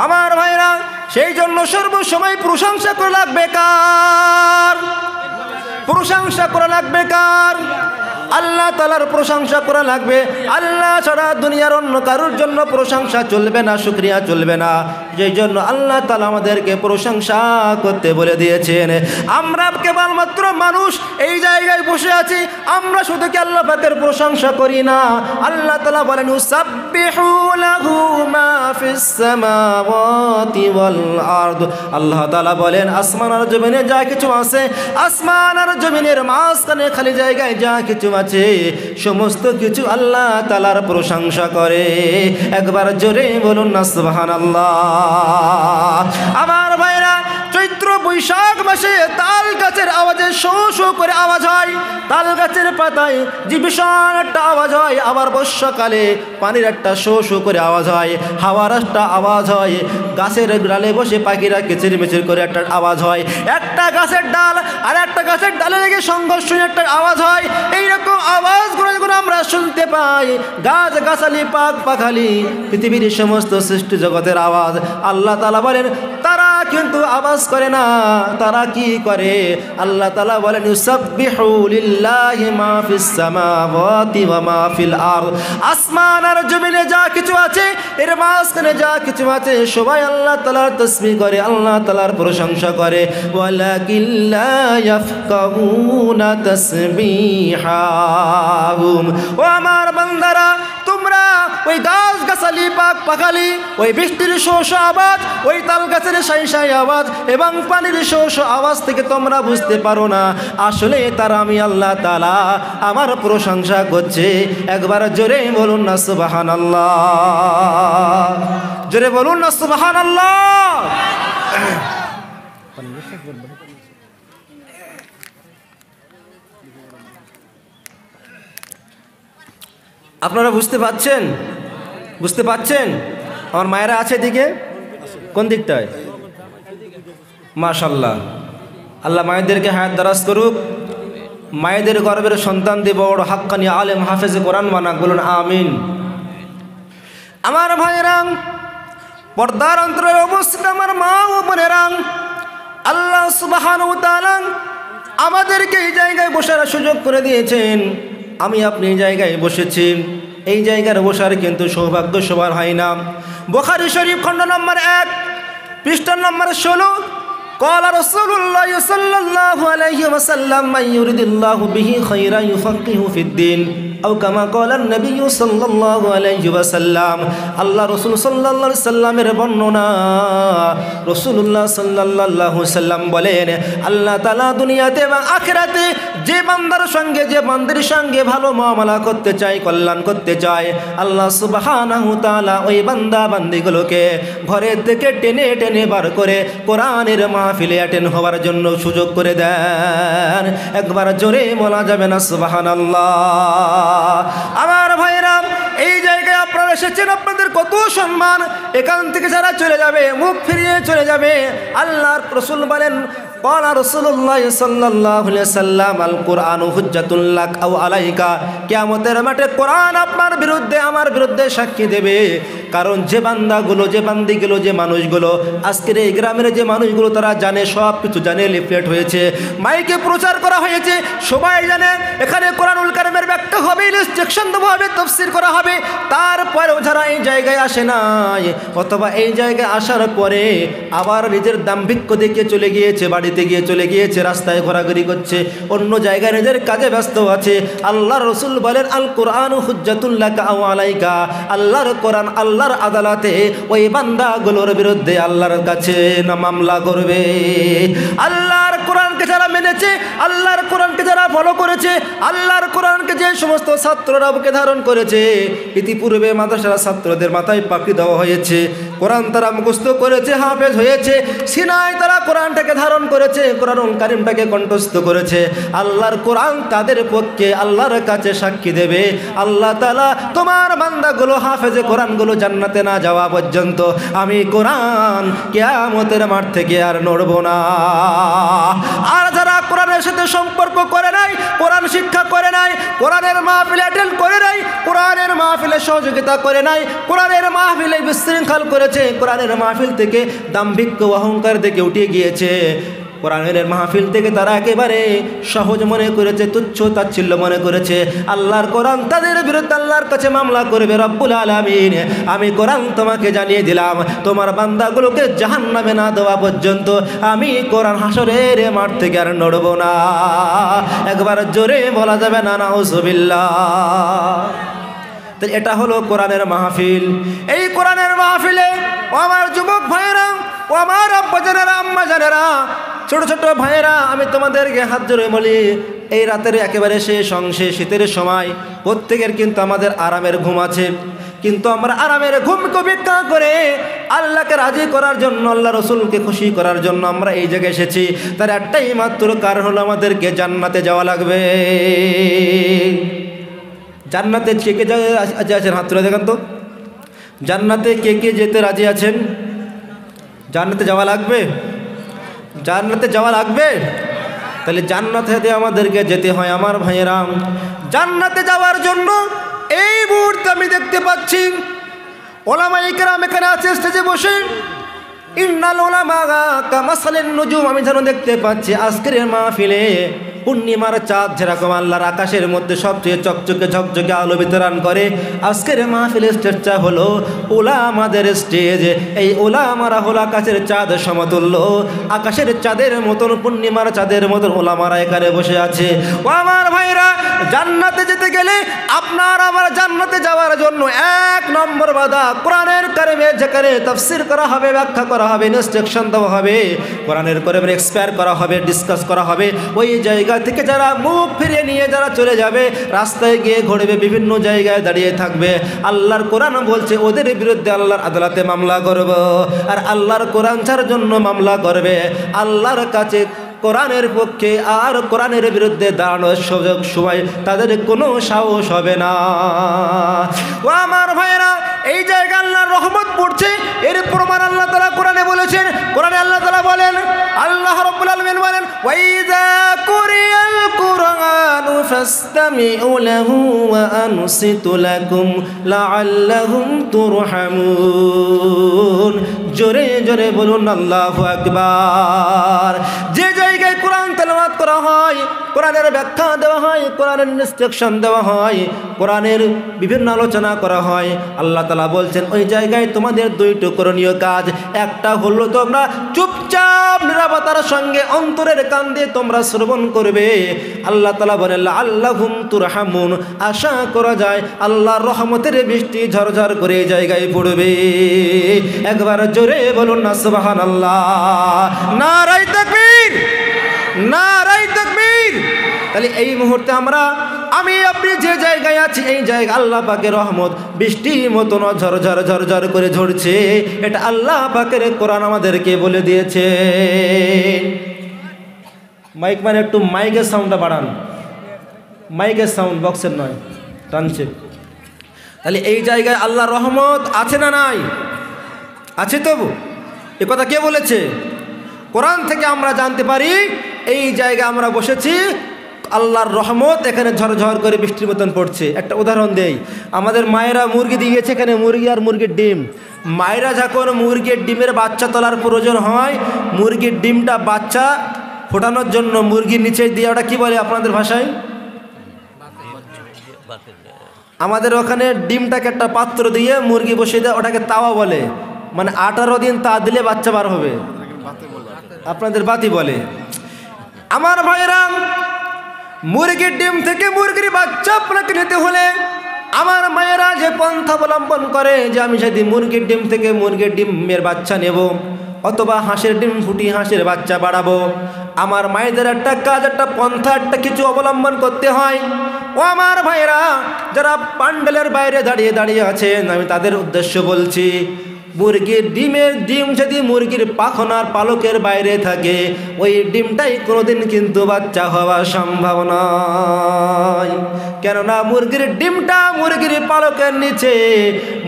আমার ভাইরা, সেই জন্য সর্বসময় প্রশংসা করা লাগবে কার? প্রশংসা করা লাগবে কার? আল্লাহ তাআলার প্রশংসা করা লাগবে। আল্লাহ ছাড়া দুনিয়ার অন্য কারোর জন্য প্রশংসা চলবে না, শুকরিয়া চলবে না। যেই জন্য আল্লাহ তাআলা আমাদেরকে প্রশংসা করতে বলে দিয়েছেন। আমরা কেবলমাত্র মানুষ এই জায়গায় বসে আছি, আমরা শুধু কি আল্লাহ পাকের প্রশংসা করি না? আল্লাহ তাআলা বলেন ইউসাব্বিহু লাহু মা ফিস সামাওয়াতি ওয়াল আরদ। আল্লাহ তাআলা বলেন আসমান আর জমিনে যা কিছু আছে, আসমান আর জমিনের মাঝখানে খালি জায়গায় যা কিছু আছে, সমস্ত কিছু আল্লাহ তাআলার প্রশংসা করে। একবার জোরে বলুন না সুবহানাল্লাহ। আমার ভাইরা, চৈত্র বৈশাখ মাসে তাল গাছের আওয়াজে শো শো করে আওয়াজ হয়, তাল গাছের পাতায় যে বিশাল একটা আওয়াজ হয়। আবার বর্ষাকালে পানির একটা শো শো করে আওয়াজ হয়, হাওয়ার একটা আওয়াজ হয়, গাছের ডালে বসে পাখিরা কিচিরমিচির করে একটা আওয়াজ হয়, একটা গাছের ডাল আর একটা গাছের ডালে লেগে সংঘর্ষ একটা আওয়াজ হয়। এইরকম আওয়াজগুলো যখন আমরা শুনতে পাই, গাছ গাছালি পাক পাখালি পৃথিবীর সমস্ত সৃষ্টি জগতের আওয়াজ, আল্লাহ তাআলা বলেন তারা কিন্তু আওয়াজ করে না, তারা কি করে? আল্লাহ তাআলা বলেন ইউসাব্বিহু লিল্লাহি মা ফিস সামাওয়াতি ওয়া মা ফিল আরদ। আসমান আর জমিনে যা কিছু আছে, এর মাঝখানে যা কিছু আছে, সবাই আল্লাহ তাআলার তাসবিহ করে, আল্লাহ তাআলার প্রশংসা করে। ওয়ালাকিন লা ইয়াফকাহুনা তাসবিহাহুম। ও আমার বান্দারা, তোমরা ওই গাছ গাছালি পাক পাখালি, ওই বৃষ্টির শো শো আওয়াজ, ওই তাল গাছের সাই সাই আওয়াজ এবং পানির শো শো আওয়াজ থেকে তোমরা বুঝতে পারো না আসলে তারা আমি আল্লাহ তাআলা আমার প্রশংসা করছে। একবার জোরে বলুন না সুবহানাল্লাহ, জোরে বলুন না সুবহানাল্লাহ। আপনারা বুঝতে পাচ্ছেন? বুঝতে পাচ্ছেন? আমার মায়েরা আছে এদিকে, কোন দিকটায়? মাশাআল্লাহ, আল্লাহ মায়েদেরকে হায়াত দারাজ করুক, মায়েদের গর্বের সন্তান দিয়ে বড় হাক্কানি আলেম হাফেজে কোরআন বানাক, বলুন আমিন। আমার ভাইয়েরা, পর্দার অন্তরে অবস্থিত আমার মা ও বোনেরা, আল্লাহ সুবহানাহু ওয়া তাআলা আমাদেরকে এই জায়গায় বসার সুযোগ করে দিয়েছেন। আমি আপনি এই জায়গায় বসেছি, এই জায়গায় বসার কিন্তু সৌভাগ্য সবার হয় না। বুখারী শরীফ খণ্ড নম্বর 1 পৃষ্ঠা নম্বর 16, قال رسول الله صلى الله عليه وسلم من يريد الله به خيرا يفقهه في الدين أو كما قال النبي صلى الله عليه وسلم। আল্লাহ রাসূল সাল্লাল্লাহু আলাইহি সাল্লামের বর্ণনা, রাসূলুল্লাহ সাল্লাল্লাহু আলাইহি সাল্লাম বলেন আল্লাহ তাআলা দুনিয়াতে এবং আখিরাতে যে বান্দার সঙ্গে যে বান্দির সঙ্গে ভালো মুআমালা করতে চায়, কল্যাণ করতে চায়, আল্লাহ সুবহানাহু তাআলা ওই বান্দা বান্দিগুলোকে ঘরের থেকে টেনে টেনে বার করে কোরআনের মাহফিলে অ্যাটেন্ড হওয়ার জন্য সুযোগ করে দেন। একবার জোরে বলা যাবে না সুবহানাল্লাহ। আমার ভাইরা, এই জায়গায় আপনারা এসেছেন, আপনাদের কত সম্মান। এখান থেকে যারা চলে যাবে, মুখ ফিরিয়ে চলে যাবে, আল্লাহর রাসূল বলেন قال رسول الله صلى الله عليه وسلم القرآن حجة لك أو عليك। কিয়ামতের মাঠে কোরআন আপনার বিরুদ্ধে আমার বিরুদ্ধে সাক্ষী দেবে। কারণ যে বান্দাগুলো, যে বান্দিগুলো, যে মানুষগুলো আজকের এই গ্রামের যে মানুষগুলো তারা জানে, সব কিছু জানে, লিফলেট হয়েছে, মাইকে প্রচার করা হয়েছে, সবাই জানে এখানে কোরআনুল কারীমের ব্যাখ্যা হবে, ইনস্ট্রাকশন দেওয়া হবে, তাফসীর করা হবে। তারপরেও যারা এই জায়গায় আসে নাই, অথবা এই জায়গায় আসার পরে আবার নিজের দাম্ভিক্য দেখিয়ে চলে গিয়েছে, বাড়িতে গিয়ে চলে গিয়েছে, রাস্তায় ঘোরাঘুরি করছে, অন্য জায়গায় নিজের কাজে ব্যস্ত আছে, আল্লাহর রাসূল বলেন আল কোরআনু হুজ্জাতুল লাকা আও আলাইকা। আল্লাহর কোরআন আল্লাহর আদালতে ওই বান্দাগুলোর বিরুদ্ধে আল্লাহর কাছে না মামলা করবে। আল্লাহর কোরআনকে যারা মেনেছে, আল্লাহর কোরআনকে যারা ফলো করেছে, আল্লাহর কোরআনকে যে সমস্ত ছাত্ররা বুকে ধারণ করেছে, ইতিপূর্বে মাদ্রাসার ছাত্রদের মাথায় পাগড়ি দেওয়া হয়েছে, কোরআন তারা মুখস্থ করেছে, হাফেজ হয়েছে, সিনায় তারা কোরআনটাকে ধারণ করেছে, কোরআনুল কারীমটাকে কণ্ঠস্থ করেছে, আল্লাহর কোরআন তাদের পক্ষে আল্লাহর কাছে সাক্ষী দেবে। আল্লাহ তাআলা তোমার বান্দাগুলো হাফেজে কোরআনগুলো জান্নাতে না যাওয়া পর্যন্ত আমি কোরআন কিয়ামতের মাঠ থেকে আর নড়ব না। আর যারা কোরআনের সাথে সম্পর্ক করে নাই, কোরআন শিক্ষা করে নাই, কোরআনের মাহফিল অ্যাটেন্ড করে নাই, কোরআনের মাহফিলে সহযোগিতা করে নাই, কোরআনের মাহফিলে বিশৃঙ্খল করেছে, কোরআনের মাহফিল থেকে দাম্ভিক্য অহংকার থেকে উঠে গিয়েছে, কোরআনের মাহফিল থেকে তারা একেবারে সহজ মনে করেছে, তুচ্ছ তাচ্ছিল্য মনে করেছে। আল্লাহর কোরআন তাদের বিরুদ্ধে আল্লাহর কাছে মামলা করবে। রব্বুল আলামিন, আমি কোরআন তোমাকে জানিয়ে দিলাম, তোমার বান্দাগুলোকে জাহান্নামে না দেওয়া পর্যন্ত আমি কোরআন হাসরের মাঠ থেকে আর নড়ব না। একবার জোরে বলা যাবে না নাউজুবিল্লাহ। তো এটা হলো কোরআনের মাহফিল। এই কোরআনের মাহফিলে ও আমার যুবক ভাইয়েরা, ও আমার আব্বা জানেরা, আম্মা জানেরা, ছোট ছোট ভাইয়েরা, আমি তোমাদেরকে হাত জোড়ে বলি, এই রাতের একেবারে শেষ অংশে শীতের সময় প্রত্যেকের কিন্তু আমাদের আরামের ঘুম আছে, কিন্তু আমরা আরামের ঘুমকে উপেক্ষা করে আল্লাহকে রাজি করার জন্য, আল্লাহ রসুলকে খুশি করার জন্য আমরা এই জায়গায় এসেছি। তার একটাই মাত্র কারণ হলো আমাদেরকে জান্নাতে যাওয়া লাগবে। জান্নাতে কে কে আছেন? হাত তুলে দেখেন তো, জান্নাতে কে কে যেতে রাজি আছেন? জান্নাতে যাওয়া লাগবে? জান্নাতে যাওয়া লাগবে? তাহলে জান্নাতে আমাদেরকে যেতে হয় আমার ভাইয়েরা। জান্নাতে যাওয়ার জন্য এই মুহূর্তে আমি দেখতে পাচ্ছি ওলামায়ে কেরাম এখানে আছে স্টেজে বসে। ইন্নাল উলামা কামাসালিন নুজুম, আমি যেন দেখতে পাচ্ছি আজকের মাহফিলে পূর্ণিমার চাঁদ যেরকম আল্লাহর আকাশের মধ্যে সবচেয়ে চকচকে ঝকঝকে আলো বিতরণ করে, আজকের মাহফিলের স্টেজটা হলো উলামাদের স্টেজ। এই উলামারা হলো আকাশের চাঁদ সমতুল্য, আকাশের চাঁদের মতন, পূর্ণিমার চাঁদের মতন উলামারা এখানে বসে আছে। ও আমার ভাইরা, জান্নাতে যেতে গেলে আপনার আমার জান্নাতে যাওয়ার জন্য এক নম্বর বাধা কোরআনের কারিমে, যেখানে তাফসীর করা হবে, ব্যাখ্যা করা হবে, ইনস্ট্রাকশন দেওয়া হবে, কোরআনের কারিমে এক্সপায়ার করা হবে, ডিসকাস করা হবে, ওই জায়গা থেকে যারা মুখ ফিরিয়ে নিয়ে যারা চলে যাবে, রাস্তায় গিয়ে ঘুরবে, বিভিন্ন জায়গায় দাঁড়িয়ে থাকবে, আল্লাহর কোরআন বলছে ওদের বিরুদ্ধে আল্লাহর আদালতে মামলা করব। আর আল্লাহর কোরআন ছাড়ার জন্য মামলা করবে, আল্লাহর কাছে কোরআনের পক্ষে আর কোরআনের বিরুদ্ধে দাঁড়ানোর সুযোগ সময় তাদের কোনো সাহস হবে না। ও আমার ভাইয়েরা, এই জায়গায় আল্লাহর রহমত পড়ছে, এর প্রমাণ আল্লাহ তাআলা কোরআনে বলেছেন। কোরআনে আল্লাহ তাআলা বলেন, আল্লাহ রাব্বুল আলামিন বলেন, ওয়াইযা কুরিয়াল কুরআনু ফাসতামিউ লাহু ওয়া আনসিতু লাকুম লাআল্লাহুম তুরহামুন। জোরে জোরে বলুন আল্লাহু আকবার। যে জায়গায় কোরআন তেলাওয়াত করা হয়, কোরআনের ব্যাখ্যা দেওয়া হয়, কোরআনের ইনস্ট্রাকশন দেওয়া হয়, কোরআনের বিভিন্ন আলোচনা করা হয়, আল্লাহ তাআলা বলছেন ওই জায়গায় তোমাদের দুইটি করণীয় কাজ। একটা হলো তোমরা চুপচাপ নীরবতার সঙ্গে অন্তরের কান দিয়ে তোমরা শ্রবণ করবে। আল্লাহ তাআলা বলেন লাআল্লাহুম তুরহামুন, আশা করা যায় আল্লাহর রহমতের বৃষ্টি ঝরঝর করে এই জায়গায় পড়বে। একবার জোরে বলুন না সুবহানাল্লাহ। নারায়ে তাকবীর, নারায়ে তাকবীর। তাহলে এই মুহূর্তে আমি আপনি যে জায়গায় আছি, এই জায়গায় আল্লাহ পাকের রহমত বৃষ্টির মতন ঝরঝর ঝরঝর করে ঝরছে। এটা আল্লাহ পাকের কোরআন আমাদেরকে বলে দিয়েছে। মাইক মানে একটু মাইকের সাউন্ডটা বাড়ান, মাইকের সাউন্ড বক্সের নয়, টানছে। তাহলে এই জায়গায় আল্লাহর রহমত আছে না নাই? আছে তো। এ কথা কে বলেছে? কোরআন থেকে আমরা জানতে পারি এই জায়গায় আমরা বসেছি, আল্লাহর রহমত এখানে ঝরঝর করে বৃষ্টির মতন পড়ছে। একটা উদাহরণ দেই, আমাদের মায়েরা মুরগি দিয়েছে, এখানে মুরগি আর মুরগির ডিম। মায়েরা যখন মুরগির ডিমের বাচ্চা তোলার প্রয়োজন হয়, মুরগির ডিমটা বাচ্চা ফোটানোর জন্য মুরগির নিচে দিয়ে, ওটা কি বলে আপনাদের ভাষায়? আমাদের ওখানে ডিমটাকে একটা পাত্র দিয়ে মুরগি বসিয়ে দেয়, ওটাকে তাওয়া বলে। মানে 18 দিন তা দিলে বাচ্চা বার হবে, আপনাদের বাতি বলে। আমার ভাইরা, মুরগির ডিম থেকে মুরগির বাচ্চা আপনাকে নিতে হলে আমার মায়েরা যে পন্থা অবলম্বন করে যে আমি যদি মুরগির ডিম থেকে মুরগির ডিমের বাচ্চা নেব, অথবা হাঁসের ডিম ফুটিয়ে হাঁসের বাচ্চা বাড়াবো, আমার মায়েদের একটা কাজ, একটা পন্থা, একটা কিছু অবলম্বন করতে হয়। ও আমার ভাইরা, যারা প্যান্ডেলের বাইরে দাঁড়িয়ে দাঁড়িয়ে আছেন, আমি তাদের উদ্দেশ্য বলছি, মুরগির ডিম যদি মুরগির পাখনার পালকের বাইরে থাকে, ওই ডিমটাই কোনোদিন কিন্তু বাচ্চা হওয়া সম্ভব নয়। কেননা মুরগির ডিমটা মুরগির পালকের নিচে,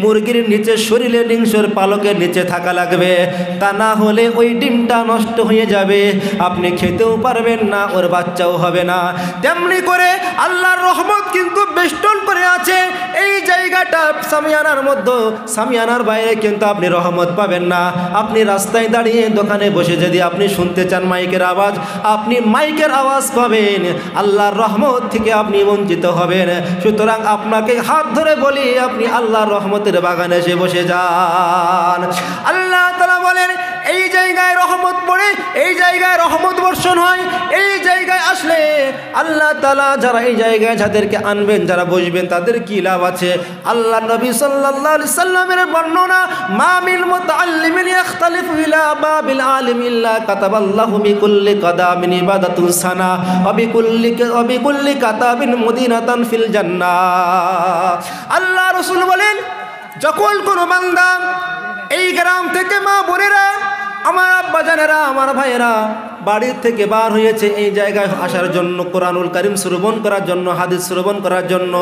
মুরগির নিচে শরীরে নিংসর পালকের নিচে থাকা লাগবে, তা না হলে ওই ডিমটা নষ্ট হয়ে যাবে, আপনি খেতেও পারবেন না, ওর বাচ্চাও হবে না। তেমনি করে আল্লাহর রহমত কিন্তু বেষ্টন করে আছে এই জায়গাটা সামিয়ানার মধ্যে, সামিয়ানার বাইরে কিন্তু আপনি রহমত পাবেন না। আপনি রাস্তায় দাঁড়িয়ে দোকানে বসে যদি আপনি শুনতে চান মাইকের আওয়াজ, আপনি মাইকের আওয়াজ পাবেন, আল্লাহর রহমত থেকে আপনি বঞ্চিত হবেন। সুতরাং আপনাকে হাত ধরে বলি, আপনি আল্লাহর রহমতের বাগানে এসে বসে যান। আল্লাহ তাআলা বলেন এই জায়গায় রহমত পড়ে, এই জায়গায় রহমত বর্ষণ হয়। এই জায়গায় আসলে আল্লাহ তাআলা যারা এই জায়গায় যাদেরকে আনবেন, যারা বসবেন, তাদের কি লাভ আছে? আল্লাহ নবী সাল্লাল্লাহু আলাইহি সাল্লামের বর্ণনা, মা মিন মুতাআল্লিমিন ইখতালিফু ইলা বাবিল আলিম ইল্লা কাতাবাল্লাহু বিকুল্লি কাদামিন ইবাদাতুন সানা ওয়া বিকুল্লি কাতাবিন মুদিনাতান ফিল জান্নাহ। আল্লাহ রাসূল বলেন, যখন কোনো বান্দা এই গ্রাম থেকে, মা বোনেরা, আমার আব্বা জানেরা, আমার ভাইয়েরা বাড়ির থেকে বার হয়েছে এই জায়গায় আসার জন্য, কোরআনুল কারীম শ্রবণ করার জন্য, হাদিস শ্রবণ করার জন্য,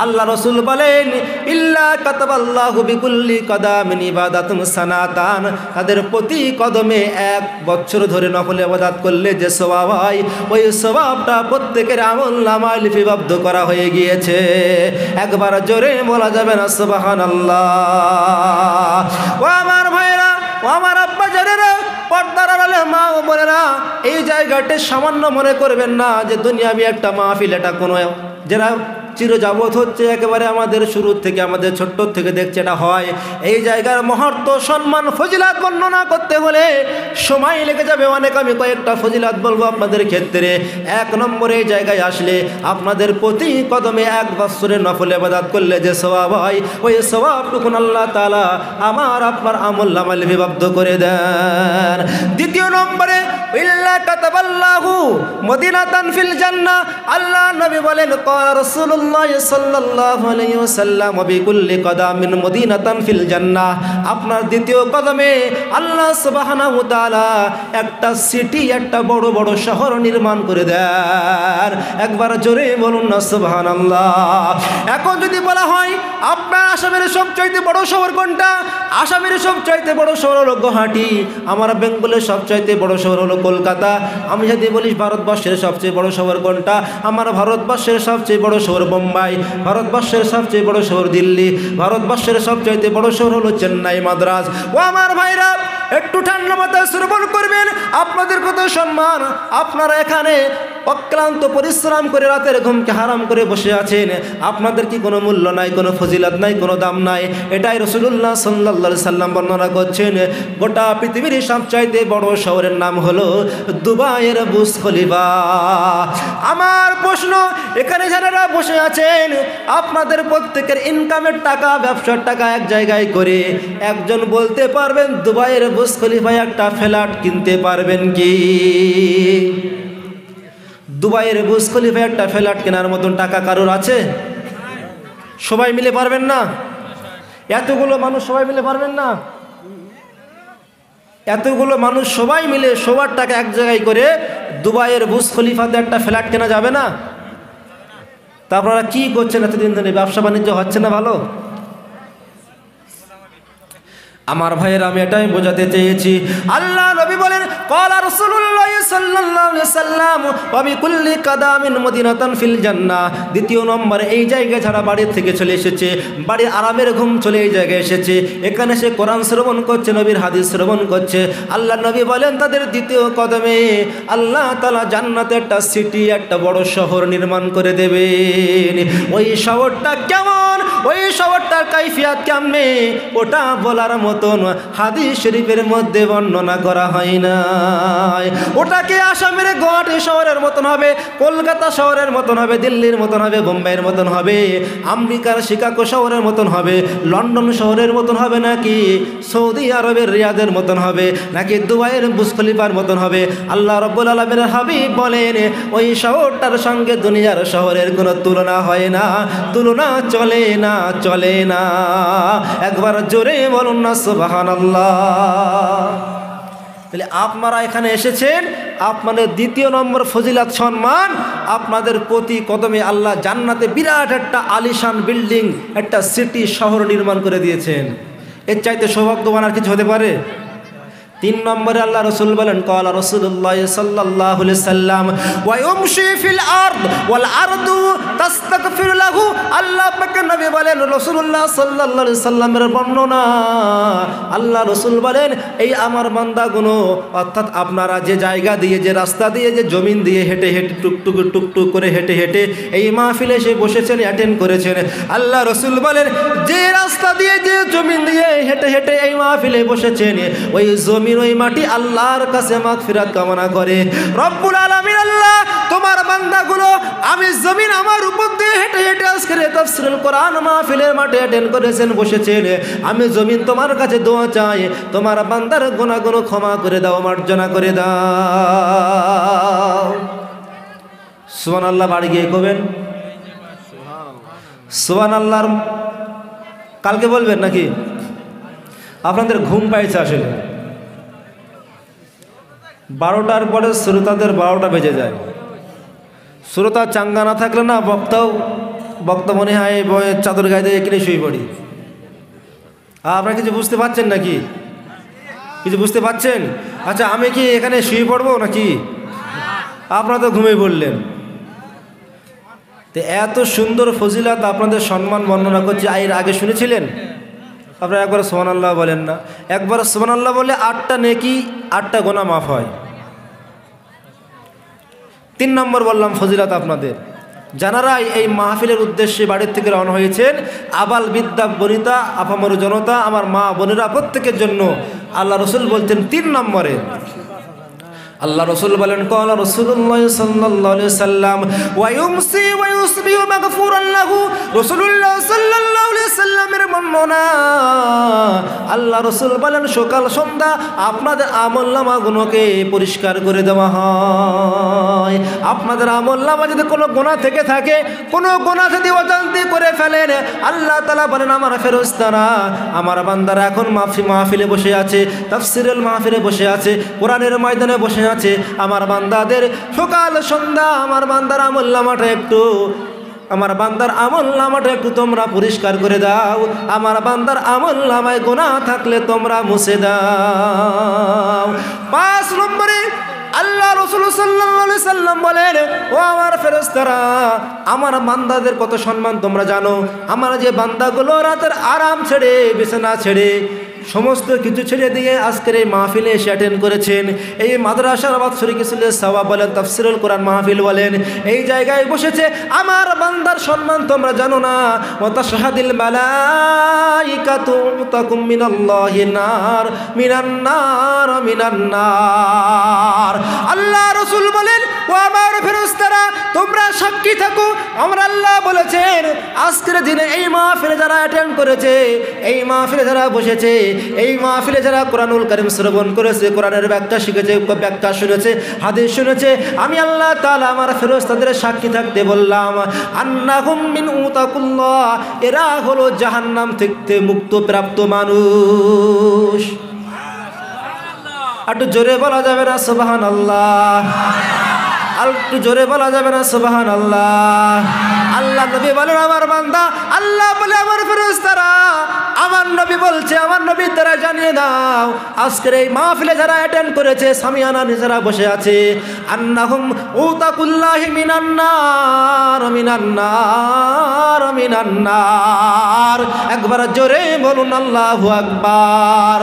আল্লাহ রাসূল বলেন ইল্লা কাতাবাল্লাহু বিকুল্লি কাদামিন ইবাদাতুন সানাতান, তাদের প্রতি কদমে 1 বছর ধরে নফল ইবাদত করলে যে সওয়াব হয়, ওই সওয়াবটা প্রত্যেকের আমলনামায় লিপিবদ্ধ করা হয়ে গিয়েছে। একবার জোরে বলা যাবে না সুবহানাল্লাহ? ও আমার ভাইয়েরা, ও আমার আব্বা জানেরা, পর্দার আড়ালে মা ও বোনেরা, এই জায়গাটা সামান্য মনে করবেন না যে দুনিয়াবি একটা মাহফিল, এটা কোনো যারা চিরযাবত হচ্ছে, একেবারে আমাদের শুরু থেকে, আমাদের ছোট্ট থেকে দেখছে এটা হয়। এই জায়গার মহত্ব, সম্মান, ফজিলাত বর্ণনা করতে হলে সময় লেগে যাবে অনেক। আমি কয়েকটা ফজিলাত বলবো আপনাদের ক্ষেত্রে। 1 নম্বরে এই জায়গায় আসলে আপনাদের প্রতি কদমে 1 বছরের নফল ইবাদত করলে যে সওয়াব হয়, ওই সওয়াবটুকুন আল্লাহ তাআলা আমার আপনার আমলনামায় লিপিবদ্ধ করে দেন। 2 নম্বরে ইল্লা কাতাবাল্লাহু মুদিনাতান ফিল জান্নাহ, আল্লাহ নবী বলেন ক্বালা রাসূলুল্লাহ সাল্লাল্লাহু আলাইহি ওয়াসাল্লাম ওয়া বিকুল্লি কাদামিন মুদিনাতান ফিল জান্নাহ, আপনার 2 কদমে আল্লাহ সুবহানাহু ওয়া তাআলা একটা সিটি, একটা বড় বড় শহর নির্মাণ করে দেন। একবার জোরে বলুন না সুবহানাল্লাহ? এখন যদি বলা হয় আপনার আসামের সবচাইতে বড় শহর কোনটা? আসামের সবচাইতে বড় শহর হলো গুয়াহাটি, আমার বেঙ্গলের সবচাইতে বড় শহর হলো কলকাতা। আমি যদি বলি ভারতবর্ষের সবচেয়ে বড় শহর কোনটা? আমার ভারতবর্ষের সবচেয়ে বড় শহর বোম্বাই, ভারতবর্ষের সবচেয়ে বড় শহর দিল্লি, ভারতবর্ষের সবচাইতে বড় শহর হলো চেন্নাই, মাদ্রাজ। ও আমার ভাইরা, একটু ঠান্ডা মাথায় শ্রবণ করবেন, আপনাদের কত সম্মান। আপনারা এখানে অক্লান্ত পরিশ্রম করে রাতের ঘুমকে হারাম করে বসে আছেন, আপনাদের কি কোনো মূল্য নাই, কোনো ফজিলত নাই, কোনো দাম নাই? এটাই রাসূলুল্লাহ সাল্লাল্লাহু আলাইহি সাল্লাম বর্ণনা করছেন। গোটা পৃথিবীর সবচাইতে বড় শহরের নাম হলো দুবাইয়ের বুর্জ খলিফা। আমার প্রশ্ন, এখানে যারা বসে আছেন, আপনাদের প্রত্যেকের ইনকামের টাকা, ব্যবসার টাকা এক জায়গায় করে একজন বলতে পারবেন দুবাইয়ের বুর্জ খলিফায় একটা ফ্ল্যাট কিনতে পারবেন কি? দুবাইয়ের বুর্জ খলিফায় একটা ফ্ল্যাট কেনার মতন টাকা কারোর আছে? সবাই মিলে পারবেন না? এতগুলো মানুষ সবাই মিলে পারবেন না? এতগুলো মানুষ সবাই মিলে সবার টাকা এক জায়গায় করে দুবাইয়ের বুর্জ খলিফাতে একটা ফ্ল্যাট কেনা যাবে না? তা আপনারা কি করছেন এতদিন ধরে? ব্যবসা বাণিজ্য হচ্ছে না ভালো? আমার ভাইয়ের, আমি এটাই বোঝাতে চেয়েছি। আল্লাহ নবী বলেন ক্বালা রাসূলুল্লাহ সাল্লাল্লাহু আলাইহি সাল্লাম ওয়া বিকুল্লি কাদামিন মুদিনাতান ফিল জান্নাহ। 2 নম্বরে এই জায়গায় যারা বাড়ি থেকে চলে এসেছে, বাড়ির আরামের ঘুম চলে এই জায়গায় এসেছে, এখানে সে কোরআন শ্রবণ করছে, নবীর হাদিস শ্রবণ করছে, আল্লাহ নবী বলেন তাদের 2 কদমে আল্লাহ তাআলা জান্নাতে একটা সিটি, একটা বড় শহর নির্মাণ করে দেবেন। ওই শহরটা কেমন, ওই শহরটার কাইফিয়াত কেমনে, ওটা বলার মতন হাদিস শরীফের মধ্যে বর্ণনা করা হয় না। ওটাকে আসামের গুয়াহাটি শহরের মতন হবে, কলকাতা শহরের মতন হবে, দিল্লির মতন হবে, বোম্বাইয়ের মতন হবে, আমেরিকার শিকাগো শহরের মতন হবে, লন্ডন শহরের মতন হবে, নাকি সৌদি আরবের রিয়াদের মতন হবে, নাকি দুবাইয়ের বুর্জ খলিফার মতন হবে? আল্লাহ রাব্বুল আলামিনের হাবিব বলেন ওই শহরটার সঙ্গে দুনিয়ার শহরের কোনো তুলনা হয় না, তুলনা চলে না, চলে না। একবার জোরে বলুন না সুবহানাল্লাহ। তাহলে আপনারা এখানে এসেছেন, আপনাদের দ্বিতীয় নম্বর ফজিলাত সম্মান, আপনাদের প্রতি কদমে আল্লাহ জান্নাতে বিরাট একটা আলিশান বিল্ডিং, একটা সিটি শহর নির্মাণ করে দিয়েছেন। এর চাইতে সৌভাগ্যবান আর কিছু হতে পারে? 3 নম্বরে আল্লাহ রসুল বলেন, ক্বালা রাসূলুল্লাহ সাল্লাল্লাহু আলাইহি সাল্লাম ওয়া ইমশি ফিল আরদ ওয়াল আরদু তাস্তাগফিরু লাহু। আল্লাহ পাকের নবী বলেন, রাসূলুল্লাহ সাল্লাল্লাহু আলাইহি সাল্লামের বর্ণনা, আল্লাহ রসুল বলেন, এই আমার বান্দাগুলো, অর্থাৎ আপনারা যে জায়গা দিয়ে, যে রাস্তা দিয়ে, যে জমিন দিয়ে হেঁটে হেঁটে টুকটুক করে হেঁটে হেঁটে এই মাহফিলে এসে বসেছেন, অ্যাটেন্ড করেছেন, আল্লাহ রসুল বলেন, যে রাস্তা দিয়ে, যে জমিন দিয়ে হেঁটে হেঁটে এই মাহফিলে বসেছেন, ওই জমিন, ওই মাটি আল্লাহর কাছে মাগফিরাত কামনা করে। রব্বুল আলামিন আল্লাহ, তোমার বান্দাগুলো, আমি জমিন আমার উপর দিয়ে হেঁটে হেঁটে আজকে তাফসীরুল কোরআন মাহফিলের মাঠে অ্যাটেন্ড করেছেন, বসেছেন, আমি জমিন তোমার কাছে দোয়া চাই, তোমার বান্দার গুনাহগুলো ক্ষমা করে দাও, মার্জনা করে দাও। সুবহানাল্লাহ। বাড়ি গিয়ে কবেন সুবহানাল্লাহ। কালকে বলবেন নাকি? আপনাদের ঘুম পাইছে আসলে। 12টার পরে শ্রোতাদের 12টা বেজে যায়। শ্রোতা চাঙ্গা না থাকলে না, বক্তা মনে হয় বয়ে চাদর গায়ে দিয়ে এখানে শুয়ে পড়ি। আপনারা কিছু বুঝতে পারছেন নাকি? কিছু বুঝতে পারছেন? আচ্ছা, আমি কি এখানে শুয়ে পড়বো নাকি? আপনারা তো ঘুমিয়ে পড়লেন। তো এত সুন্দর ফজিলাত, আপনাদের সম্মান বর্ণনা করছি, এর আগে শুনেছিলেন? আপনারা একবার সুবহানাল্লাহ বলেন না? একবার সুবহানাল্লাহ বলে 8টা নেকি, 8টা গুনাহ মাফ হয়। 3 নম্বর বললাম ফজিলাত আপনাদের, যারা এই মাহফিলের উদ্দেশ্যে বাড়ির থেকে রওনা হয়েছেন, আবাল বিদ্যা বনিতা, আপামর জনতা, আমার মা বোনেরা, প্রত্যেকের জন্য আল্লাহ রসুল বলতেন 3 নম্বরে, আল্লাহ রসুল বলেন, ক্বালা রাসূলুল্লাহ সাল্লাল্লাহু আলাইহি সাল্লাম ওয়া ইউমসি ওয়া ইউসবিহু মাগফুরান লাহু। রাসূলুল্লাহ সাল্লাল্লাহু আলাইহি সাল্লামের বর্ণনা, আল্লাহ রসুল বলেন, সকাল সন্ধ্যা আপনাদের আমলনামাগুলোকে পরিষ্কার করে দেওয়া হয়। আপনাদের আমলনামা যদি কোনো গুনাহ থেকে থাকে, কোনো গুনাহ যদি অজান্তে করে ফেলেন, আল্লাহ তাআলা বলেন, আমার ফেরেশতারা, আমার বান্দারা এখন মাহফিলে বসে আছে, তাফসীরুল মাহফিলে বসে আছে, কোরআনের ময়দানে বসে আছে, আমার বান্দাদের সকাল সন্ধ্যা আমার বান্দার আমলনামাটা একটু তোমরা পরিষ্কার করে দাও। আমার বান্দার আমলনামায় গুনাহ থাকলে তোমরা মুছে দাও। 5 নম্বরে আল্লাহ রাসূল সাল্লাল্লাহু আলাইহি সাল্লাম বলেন, ও আমার ফেরেশতারা, আমার বান্দাদের কত সম্মান তোমরা জানো? আমার যে বান্দাগুলো রাতের আরাম ছেড়ে, বিছানা ছেড়ে, সমস্ত কিছু ছেড়ে দিয়ে আজকের এই মাহফিলে এসে অ্যাটেন্ড করেছেন, এই মাদ্রাসার বাৎসরিক ইসলামের সওয়াব বলেন, তাফসীরুল কোরআন মাহফিল বলেন, এই জায়গায় বসেছে, আমার বান্দার সম্মান তোমরা জানো না? ওয়া তাশহাদুল মালাইকাতু তাকুম মিনাল্লাহি নার মিনান নার। আল্লাহ রাসূল বলেন, ও আমার ফেরেশতারা, তোমরা সাক্ষী থাকো, আমার আল্লাহ বলেছেন, আজকের দিনে এই মাহফিলে যারা অ্যাটেন্ড করেছে, এই মাহফিলে যারা বসেছে, এই মাহফিলে যারা কোরআনুল কারীম শ্রবণ করেছে, কোরআনের ব্যাখ্যা শিখেছে, ব্যাখ্যা শুনেছে, হাদিস শুনেছে, আমি আল্লাহ তাআলা আমার ফেরেশতাদের সাক্ষী থাকতে বললাম, আন্নাহুম মিন উতাকুল্লাহ, এরা হলো জাহান্নাম থেকে মুক্ত প্রাপ্ত মানুষ। একটু জোরে বলা যাবে না সুবহানাল্লাহ? আর একটু জোরে বলা যাবে না সুবহানাল্লাহ? আল্লাহ নবী বলেন, আমার বান্দা, আল্লাহ বলে আমার ফেরেশতারা, আমার নবী বলছে, আমার নবী তারা জানিয়ে দাও, আজকের এই মাহফিলে যারা অ্যাটেন্ড করেছে, সামিয়ানা যারা বসে আছে, আন্নাহুম উতাকুল্লাহি মিনান নার মিনান নার মিনান নার। একবার জোরে বলুন আল্লাহু আকবার,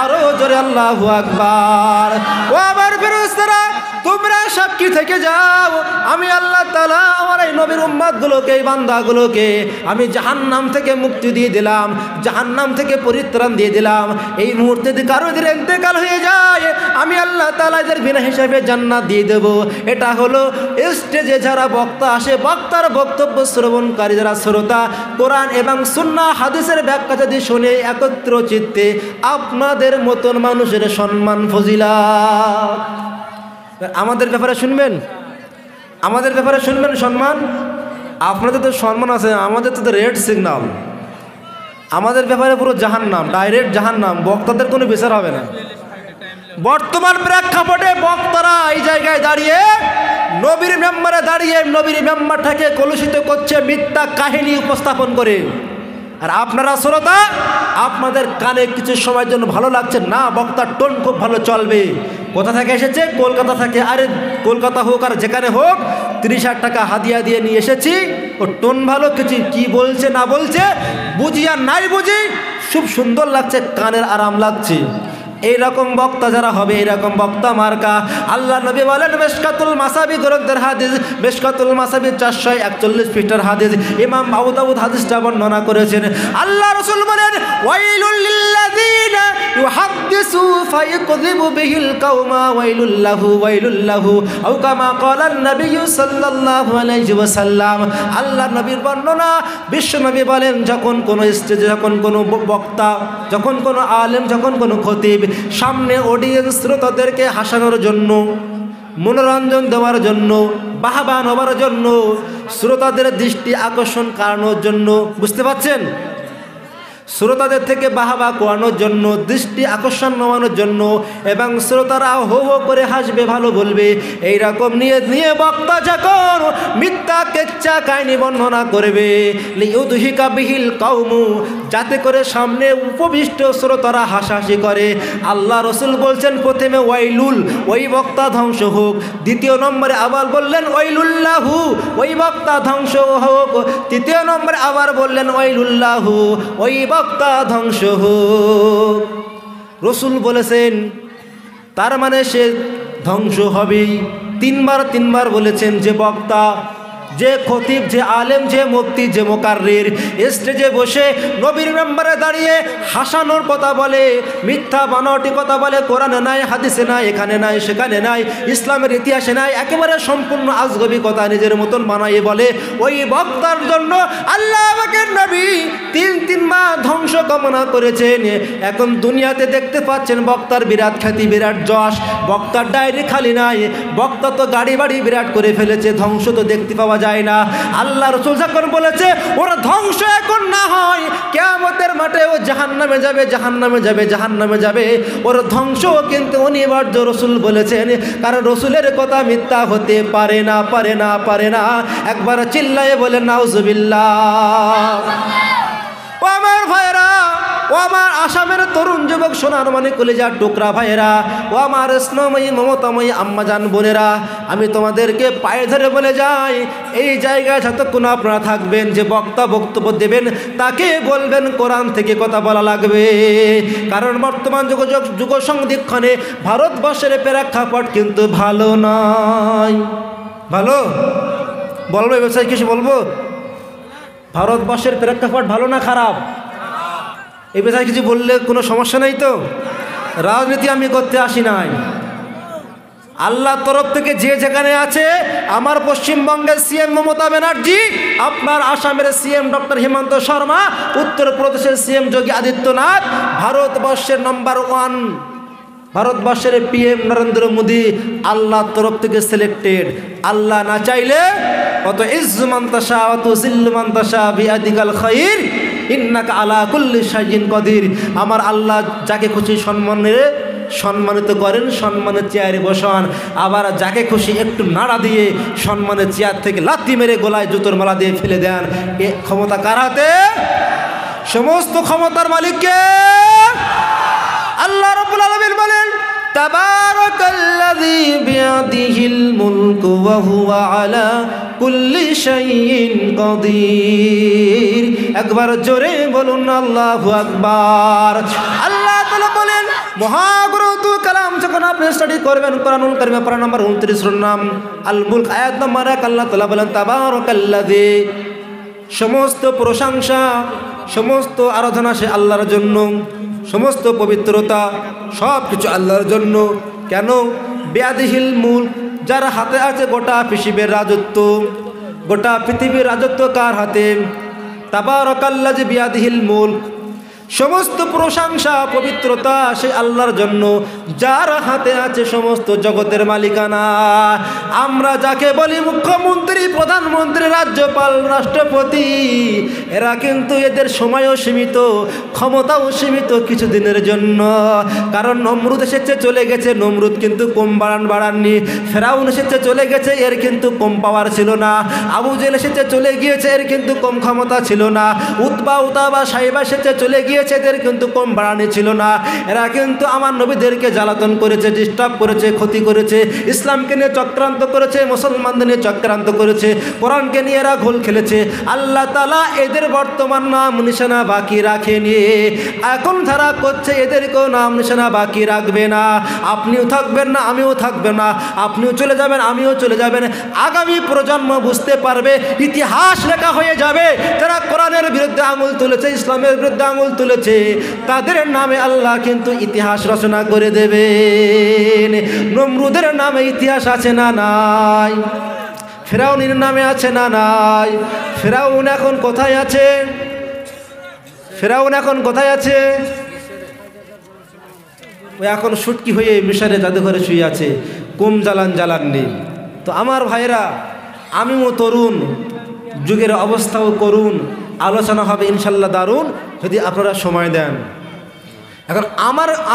আরো জোরে আল্লাহু আকবার। ও আমার ফেরেশতারা, তোমরা সাক্ষী থেকে যাও, আমি আল্লাহ তাআলা আমার এই নবীর উম্মতগুলোকে, এই বান্দাগুলোকে আমি জাহান্নাম থেকে মুক্তি দিয়ে দিলাম, জাহান্নাম থেকে পরিত্রাণ দিয়ে দিলাম। এই মুহূর্তে যদি কারো এদের ইন্তেকাল হয়ে যায়, আমি আল্লাহ তাআলা এদের বিনা হিসাবে জান্নাত দিয়ে দেব। এটা হলো স্টেজে যারা বক্তা আসে, বক্তার বক্তব্য শ্রবণকারী যারা শ্রোতা, কোরআন এবং সুন্নাহ হাদিসের ব্যাখ্যা যদি শুনে একত্র চিত্তে আপনাদের মতন মানুষের সম্মান ফজিলাত। আমাদের ব্যাপারে শুনবেন, আমাদের ব্যাপারে শুনবেন সম্মান। আপনাদের তো সম্মান আছে, আমাদের তো রেড সিগন্যাল। আমাদের ব্যাপারে পুরো জাহান্নাম, ডাইরেক্ট জাহান্নাম, বক্তাদের কোনো বিচার হবে না। বর্তমান প্রেক্ষাপটে বক্তারা এই জায়গায় দাঁড়িয়ে নবীর মেম্বারে দাঁড়িয়ে নবীর মেম্বারটাকে কলুষিত করছে মিথ্যা কাহিনী উপস্থাপন করে। আর আপনারা শ্রোতা, আপনাদের কানে কিছু সময়ের জন্য ভালো লাগছে না, বক্তার টোন খুব ভালো চলবে। কোথা থেকে এসেছে? কলকাতা থেকে। আরে কলকাতা হোক আর যেখানে হোক, 30,000 টাকা হাদিয়া দিয়ে নিয়ে এসেছি। ও টোন ভালো, কিছু কি বলছে না বলছে বুঝি আর নাই বুঝি, খুব সুন্দর লাগছে, কানের আরাম লাগছে। এইরকম বক্তা যারা হবে, এইরকম বক্তা মার্কা। আল্লাহ নবী বলেন, মেশকাতুল মাসাবি গ্রন্থের হাদিস, মেশকাতুল মাসাবি 441 পৃষ্ঠার হাদিস, ইমাম আবু দাউদ হাদিসটা বর্ণনা করেছেন। আল্লাহ রাসূল বলেন, ওয়াইলুল লিল্লাযিনা ইউহাদ্দিসু ফায়াকযিবু বিহিল কাওমা ওয়াইলুল লাহু আও কামা ক্বালা নবী সাল্লাল্লাহু আলাইহি ওয়াসাল্লাম। আল্লাহ নবীর বর্ণনা, বিশ্ব নবী বলেন, যখন কোনো স্টেজে, যখন কোনো বক্তা, যখন কোনো আলেম, যখন কোনো খতিব সামনে অডিয়েন্স শ্রোতাদেরকে হাসানোর জন্য, মনোরঞ্জন দেওয়ার জন্য, বাহবা নেওয়ার জন্য, শ্রোতাদের দৃষ্টি আকর্ষণ করানোর জন্য, বুঝতে পারছেন, শ্রোতাদের থেকে বাহবা কোয়ানোর জন্য, দৃষ্টি আকর্ষণ নেওয়ানোর জন্য, এবং শ্রোতারা হো হো করে হাসবে, ভালো বলবে, এইরকম নিয়ে বক্তা যখন মিথ্যা কেচ্চা কাহিনী বর্ণনা করবে, লিউদহিকা বিহিল কওমু, যাতে করে সামনে উপবিষ্ট শ্রোতারা হাসাহাসি করে। আল্লাহ রসুল বলছেন, প্রথমে ওয়াইলুল, ওই বক্তা ধ্বংস হোক। দ্বিতীয় নম্বরে আবার বললেন ওয়াইলুল্লাহু, ওই বক্তা ধ্বংস হোক। তৃতীয় নম্বরে আবার বললেন ওয়াইলুল্লাহু, ওই বক্তা ধ্বংস হোক। রসুল বলেছেন, তার মানে সে ধ্বংস হবেই। তিনবার বলেছেন যে বক্তা, যে খতিব, যে আলেম, যে মুফতি, যে মুকাররির স্টেজে বসে নবীর মেম্বারে দাঁড়িয়ে হাসানোর কথা বলে, মিথ্যা বানাওয়াটি কথা বলে, কোরআনে নাই, হাদিসে নাই, এখানে নাই, সেখানে নাই, ইসলামের ইতিহাসে নাই, একেবারে সম্পূর্ণ আজগবি কথা নিজের মতন বানাইয়ে বলে, ওই বক্তার জন্য আল্লাহ পাকের নবী তিনবার ধ্বংস কামনা করেছেন। এখন দুনিয়াতে দেখতে পাচ্ছেন বক্তার বিরাট খ্যাতি, বিরাট যশ, বক্তার ডায়েরি খালি নাই, বক্তা তো গাড়ি বাড়ি বিরাট করে ফেলেছে, ধ্বংস তো দেখতে পাওয়া যায় না। আল্লাহ রাসূল যখন বলেছে ওরা ধ্বংস এখন না হয়, কিয়ামতের মাঠে ও জাহান্নামে যাবে, জাহান্নামে যাবে, জাহান্নামে যাবে, ওর ধ্বংস কিন্তু অনিবার্য, রাসূল বলেছেন। কারণ রাসূলের কথা মিথ্যা হতে পারে না, পারে না, পারে না। একবার চিল্লায়ে বলেন নাউজুবিল্লাহ। ও আমার ভাইরা, ও আমার আসামের তরুণ যুবক, সোনার মানে কলিজার টুকরা ভাইয়েরা, ও আমার স্নেহময়ী মমতাময়ী আম্মাজান বোনেরা, আমি তোমাদেরকে পায়ে ধরে বলে যাই, এই জায়গায় যতক্ষণ আপনারা থাকবেন, যে বক্তা বক্তব্য দেবেন তাকে বলবেন কোরআন থেকে কথা বলা লাগবে। কারণ বর্তমান যুগ সন্ধিক্ষণে ভারতবর্ষের প্রেক্ষাপট কিন্তু ভালো নয়। ভালো বলবো, এ বিষয়ে কিছু বলবো? ভারতবর্ষের প্রেক্ষাপট ভালো না খারাপ? এই বিষয়ে কিছু বললে কোনো সমস্যা নেই তো? রাজনীতি আমি করতে আসি নাই। আল্লাহর তরফ থেকে যে যেখানে আছে, আমার পশ্চিমবঙ্গের সিএম মমতা ব্যানার্জি, আপনার আসামের সিএম ডক্টর হিমন্ত শর্মা, উত্তরপ্রদেশের সিএম যোগী আদিত্যনাথ, ভারতবর্ষের নম্বর 1, ভারতবর্ষের পিএম নরেন্দ্র মোদী আল্লাহর তরফ থেকে সিলেক্টেড। আল্লাহ না চাইলে অত ইজ্জু মান তাশা ওয়া তুযিল্লু মান তাশা বিয়াদিকাল খায়র ইন্নাকা আলা কুল্লি শাইইন কাদির। আমার আল্লাহ যাকে খুশি সম্মানিত করেন, সম্মানের চেয়ারে বসান, আবার যাকে খুশি একটু নাড়া দিয়ে সম্মানের চেয়ার থেকে লাথি মেরে গলায় জুতোর মালা দিয়ে ফেলে দেন। এ ক্ষমতা কার হাতে? সমস্ত ক্ষমতার মালিককে আল্লাহ রাব্বুল আলামিন বলেন, তাবারাকাল্লাযী বিয়াদিহিল মুলকু ওয়া হুয়া আলা কুল্লি শাইইন কাদির। একবার জোরে বলুন আল্লাহু আকবার। আল্লাহ তাআলা বলেন, মহাগ্রন্থ কালাম যখন আপনি স্টাডি করবেন, কোরআনুল কারীমে পারা নম্বর 29 নাম আল মুলক আয়াত নম্বর 1, আল্লাহ তাআলা বলেন, তাবারাকাল্লাযী, সমস্ত প্রশংসা, সমস্ত আরাধনা সে আল্লাহর জন্য, সমস্ত পবিত্রতা সব কিছু আল্লাহর জন্য। কেন? বিয়াদিহিল মুলক, যার হাতে আছে গোটা পৃথিবীর রাজত্ব। গোটা পৃথিবীর রাজত্ব কার হাতে? তাবারাকাল্লাযী বিয়াদিহিল মুলক। সমস্ত প্রশংসা পবিত্রতা সেই আল্লাহর জন্য, যার হাতে আছে সমস্ত জগতের মালিকানা। আমরা যাকে বলি মুখ্যমন্ত্রী, প্রধানমন্ত্রী, রাজ্যপাল, রাষ্ট্রপতি, এরা কিন্তু এদের সময়ও সীমিত, ক্ষমতাও সীমিত কিছুদিনের জন্য। কারণ নমরুদ এসেছে চলে গেছে, নমরুদ কিন্তু কম বাড়াননি। ফেরাউন এসেছে চলে গেছে, এর কিন্তু কম পাওয়ার ছিল না। আবু জেহেল এসেছে চলে গিয়েছে, এর কিন্তু কম ক্ষমতা ছিল না। উতবা সাইবা এসেছে চলে গিয়েছে, এদের কিন্তু কম বাড়ানি ছিল না। এরা কিন্তু আমার নবীদেরকে জ্বালাতন করেছে, ডিস্টার্ব করেছে, ক্ষতি করেছে, ইসলামকে নিয়ে চক্রান্ত করেছে, মুসলমানদের নিয়ে চক্রান্ত করেছে, কোরআনকে নিয়ে এরা ঘোল খেলেছে। আল্লাহ তাআলা এদের বর্তমান নাম নিশানা বাকি রাখেনি, এখন যারা করছে এদেরকেও নাম নিশানা বাকি রাখবে না। আপনিও থাকবেন না, আমিও থাকবেন না, আপনিও চলে যাবেন, আমিও চলে যাবেন। আগামী প্রজন্ম বুঝতে পারবে, ইতিহাস লেখা হয়ে যাবে। যারা কোরআনের বিরুদ্ধে আঙুল তুলেছে, ইসলামের বিরুদ্ধে আঙুল তুলেছে, তাদের নামে আল্লাহ কিন্তু ইতিহাস রচনা করে দেবেন। নমরুদের নামে ইতিহাস আছে না নাই? ফেরাউনের নামে আছে না নাই? ফেরাউন এখন কোথায় আছে? ফেরাউন এখন কোথায় আছে? ও এখন সুটকি হয়ে মিশরে জাদুঘরে শুয়ে আছে, কম জ্বালান নেই। তো আমার ভাইরা, আমিও তরুণ, যুগের অবস্থাও করুন, আলোচনা হবে ইনশাল্লাহ দারুণ, যদি আপনারা সময় দেন। এখন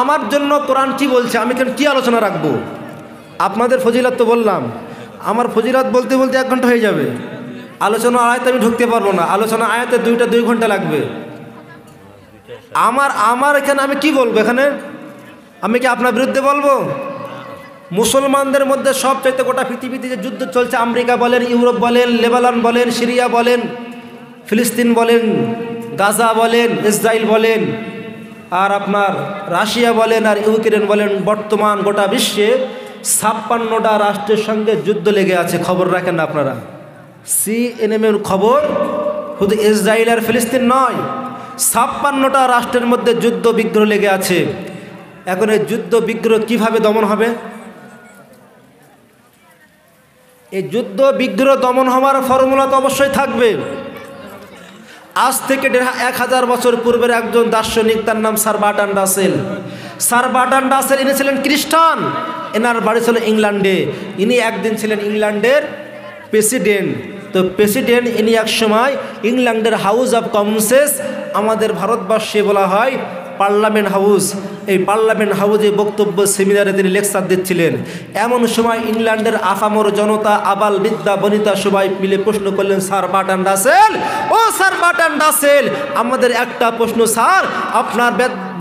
আমার জন্য কোরআন কি বলছে, আমি কেন কি আলোচনা রাখবো? আপনাদের ফজিলত তো বললাম, আমার ফজিলত বলতে বলতে 1 ঘন্টা হয়ে যাবে। আলোচনা আয়াতে আমি ঢুকতে পারবো না, আলোচনা আয়াতে 2 ঘন্টা লাগবে। আমার এখানে আমি কি বলবো? এখানে আমি কি আপনার বিরুদ্ধে বলবো? মুসলমানদের মধ্যে সবচাইতে গোটা পৃথিবীতে যে যুদ্ধ চলছে, আমেরিকা বলেন, ইউরোপ বলেন, লেবানন বলেন, সিরিয়া বলেন, ফিলিস্তিন বলেন, গাজা বলেন, ইসরায়েল বলেন, আর আপনার রাশিয়া বলেন, আর ইউক্রেন বলেন, বর্তমান গোটা বিশ্বে 56টা রাষ্ট্রের সঙ্গে যুদ্ধ লেগে আছে। খবর রাখেন না আপনারা? সিএনএনের খবর, শুধু ইসরায়েল আর ফিলিস্তিন নয়, 56টা রাষ্ট্রের মধ্যে যুদ্ধ বিগ্রহ লেগে আছে। এখন এই যুদ্ধ বিগ্রহ কিভাবে দমন হবে? এই যুদ্ধ বিগ্রহ দমন হওয়ার ফর্মুলা তো অবশ্যই থাকবে। আজ থেকে 1000 বছর পূর্বের একজন দার্শনিক, তার নাম sir Bertrand Rasel. Sir Bertrand Rasel, ইনি ছিলেন খ্রিস্টান, এনার বাড়ি ছিল ইংল্যান্ডে। ইনি একদিন ছিলেন ইংল্যান্ডের প্রেসিডেন্ট। তো প্রেসিডেন্ট ইনি একসময় ইংল্যান্ডের হাউস অফ কমন্সেস, আমাদের ভারতবর্ষে বলা হয় পার্লামেন্ট হাউস, এই পার্লামেন্ট হাউসে বক্তব্য সেমিনারে তিনি লেকচার দিচ্ছিলেন। এমন সময় ইংল্যান্ডের আফামর জনতা, আবাল বিদ্যা বনিতা সবাই মিলে প্রশ্ন করলেন, স্যার বার্ট্রান্ড রাসেল, ও স্যার বার্ট্রান্ড রাসেল, আমাদের একটা প্রশ্ন স্যার, আপনার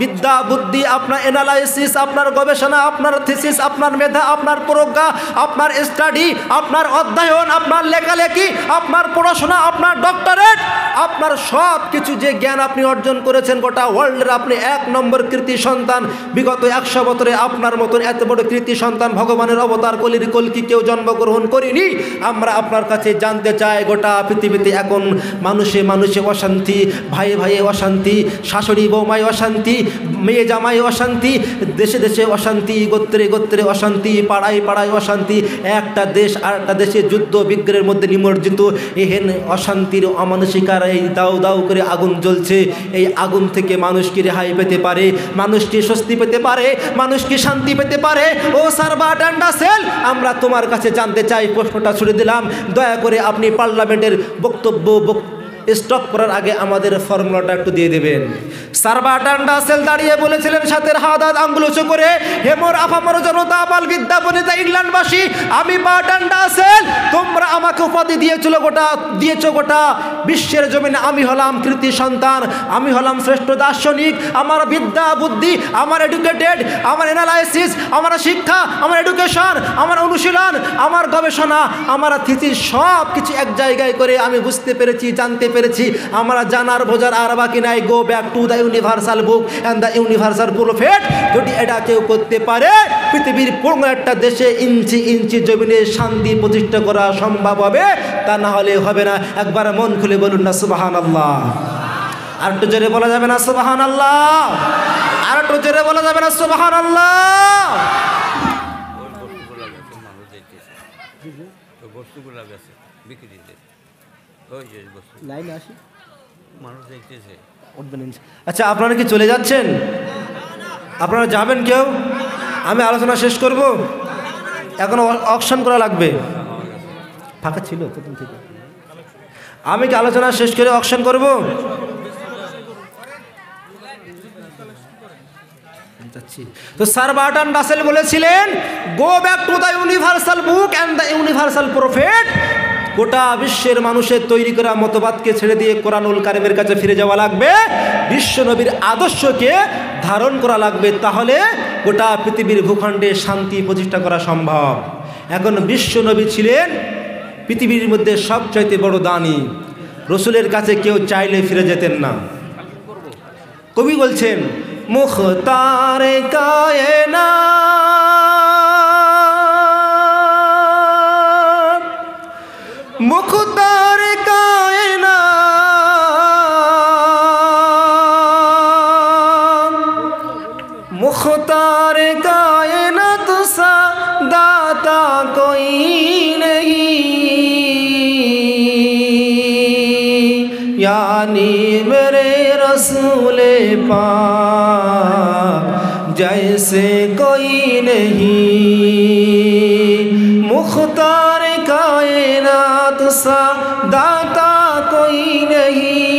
বিদ্যা বুদ্ধি, আপনার অ্যানালাইসিস, আপনার গবেষণা, আপনার থিসিস, আপনার মেধা, আপনার প্রজ্ঞা, আপনার স্টাডি, আপনার অধ্যয়ন, আপনার লেখালেখি, আপনার পড়াশোনা, আপনার ডক্টরেট, আপনার সব কিছু যে জ্ঞান আপনি অর্জন করেছেন, গোটা ওয়ার্ল্ডের আপনি 1 নম্বর কৃতি সন্তান। বিগত 100 বছরে আপনার মতন এত বড় কৃতি সন্তান, ভগবানের অবতার, কলির কলকি কেউ জন্মগ্রহণ করিনি। আমরা আপনার কাছে জানতে চাই, গোটা পৃথিবীতে এখন মানুষে মানুষে অশান্তি, ভাইয়ে ভাইয়ে অশান্তি, শাশুড়ি বৌমায় অশান্তি, মেয়ে জামাই অশান্তি, দেশে দেশে অশান্তি, গোত্রে গোত্রে অশান্তি, পাড়ায় পাড়ায় অশান্তি, একটা দেশ আর একটা দেশে যুদ্ধ বিগ্রহের মধ্যে নিমজ্জিত। এহেন অশান্তির অমানসিকার এই দাউ দাউ করে আগুন জ্বলছে। এই আগুন থেকে মানুষ কি রেহাই পেতে পারে? মানুষ কি স্বস্তি পেতে পারে? মানুষ কি শান্তি পেতে পারে? ও স্যার বার্ট্রান্ড রাসেল, আমরা তোমার কাছে জানতে চাই, প্রশ্নটা ছুড়ে দিলাম, দয়া করে আপনি পার্লামেন্টের বক্তব্য স্টপ করার আগে আমাদের ফর্মুলাটা একটু দিয়ে দেবেন। স্যার বার্ট্রান্ড রাসেল দাঁড়িয়ে বলেছিলেন, সাথের হাত আঙ্গুল উঁচু করে, হেমর আফামর জনতা, আবাল বিদ্যা বনিতা ইংল্যান্ডবাসী, আমি বার্ট্রান্ড রাসেল, তোমরা আমাকে উপাধি দিয়েছো গোটা বিশ্বের জমিনে। আমি হলাম কৃতি সন্তান, আমি হলাম শ্রেষ্ঠ দার্শনিক। আমার বিদ্যা বুদ্ধি, আমার এডুকেটেড, আমার অ্যানালাইসিস, আমার শিক্ষা, আমার এডুকেশন, আমার অনুশীলন, আমার গবেষণা, আমার থিসিস, সব কিছু এক জায়গায় করে আমি বুঝতে পেরেছি, জানতে পেরেছি। আমরা জানার বোঝার আর বাকি নাই। Go back to the universal book and the universal prophet. যদি এটা কেউ করতে পারে, পৃথিবীর কোনো একটা দেশে ইঞ্চি ইঞ্চি জমিনে শান্তি প্রতিষ্ঠা করা সম্ভব হবে, তা না হলে হবে না। একবার মন খুলে বলুন না সুবহানাল্লাহ। আর একটু জোরে বলা যাবে না সুবহানাল্লাহ? আর একটু জোরে বলা যাবে না সুবহানাল্লাহ? মানুষ দেখতেছে উঠবেন। আচ্ছা, আপনারা কি চলে যাচ্ছেন? আপনারা যাবেন কেউ? আমি আলোচনা শেষ করব, এখন অকশন করা লাগবে। ফাঁকা ছিল প্রথম থেকে। আমি কি আলোচনা শেষ করে অকশন করব? তো স্যার বার্টন রাসেল বলেছিলেন, go back to the universal book and the universal prophet. গোটা বিশ্বের মানুষের তৈরি করা মতবাদকে ছেড়ে দিয়ে কোরআনুল কারিমের কাছে ফিরে যাওয়া লাগবে, বিশ্ব নবীর আদর্শকে ধারণ করা লাগবে, তাহলে গোটা পৃথিবীর ভূখণ্ডে শান্তি প্রতিষ্ঠা করা সম্ভব। এখন বিশ্ব নবী ছিলেন পৃথিবীর মধ্যে সবচাইতে বড় দানী, রসুলের কাছে কেউ চাইলে ফিরে যেতেন না। কবি বলছেন, মুখতারে কায়নাত, মুখতারে কায়নাত, মুখতারে কায়নাত সা দাতা কোই नहीं, यानी मेरे रसूले पाक जैसे कोई नहीं, मुख्तार कायनात सा दाता कोई नहीं,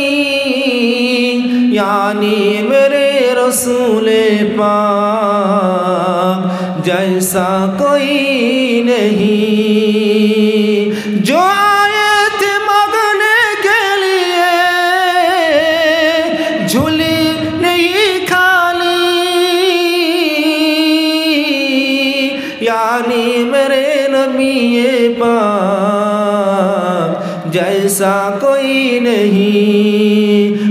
यानी मेरे रसूले पाक जैसा कोई नहीं, जो आए थे मांगने के लिए झूली नहीं खाली, यानी मेरे नबी पाक जैसा कोई नहीं।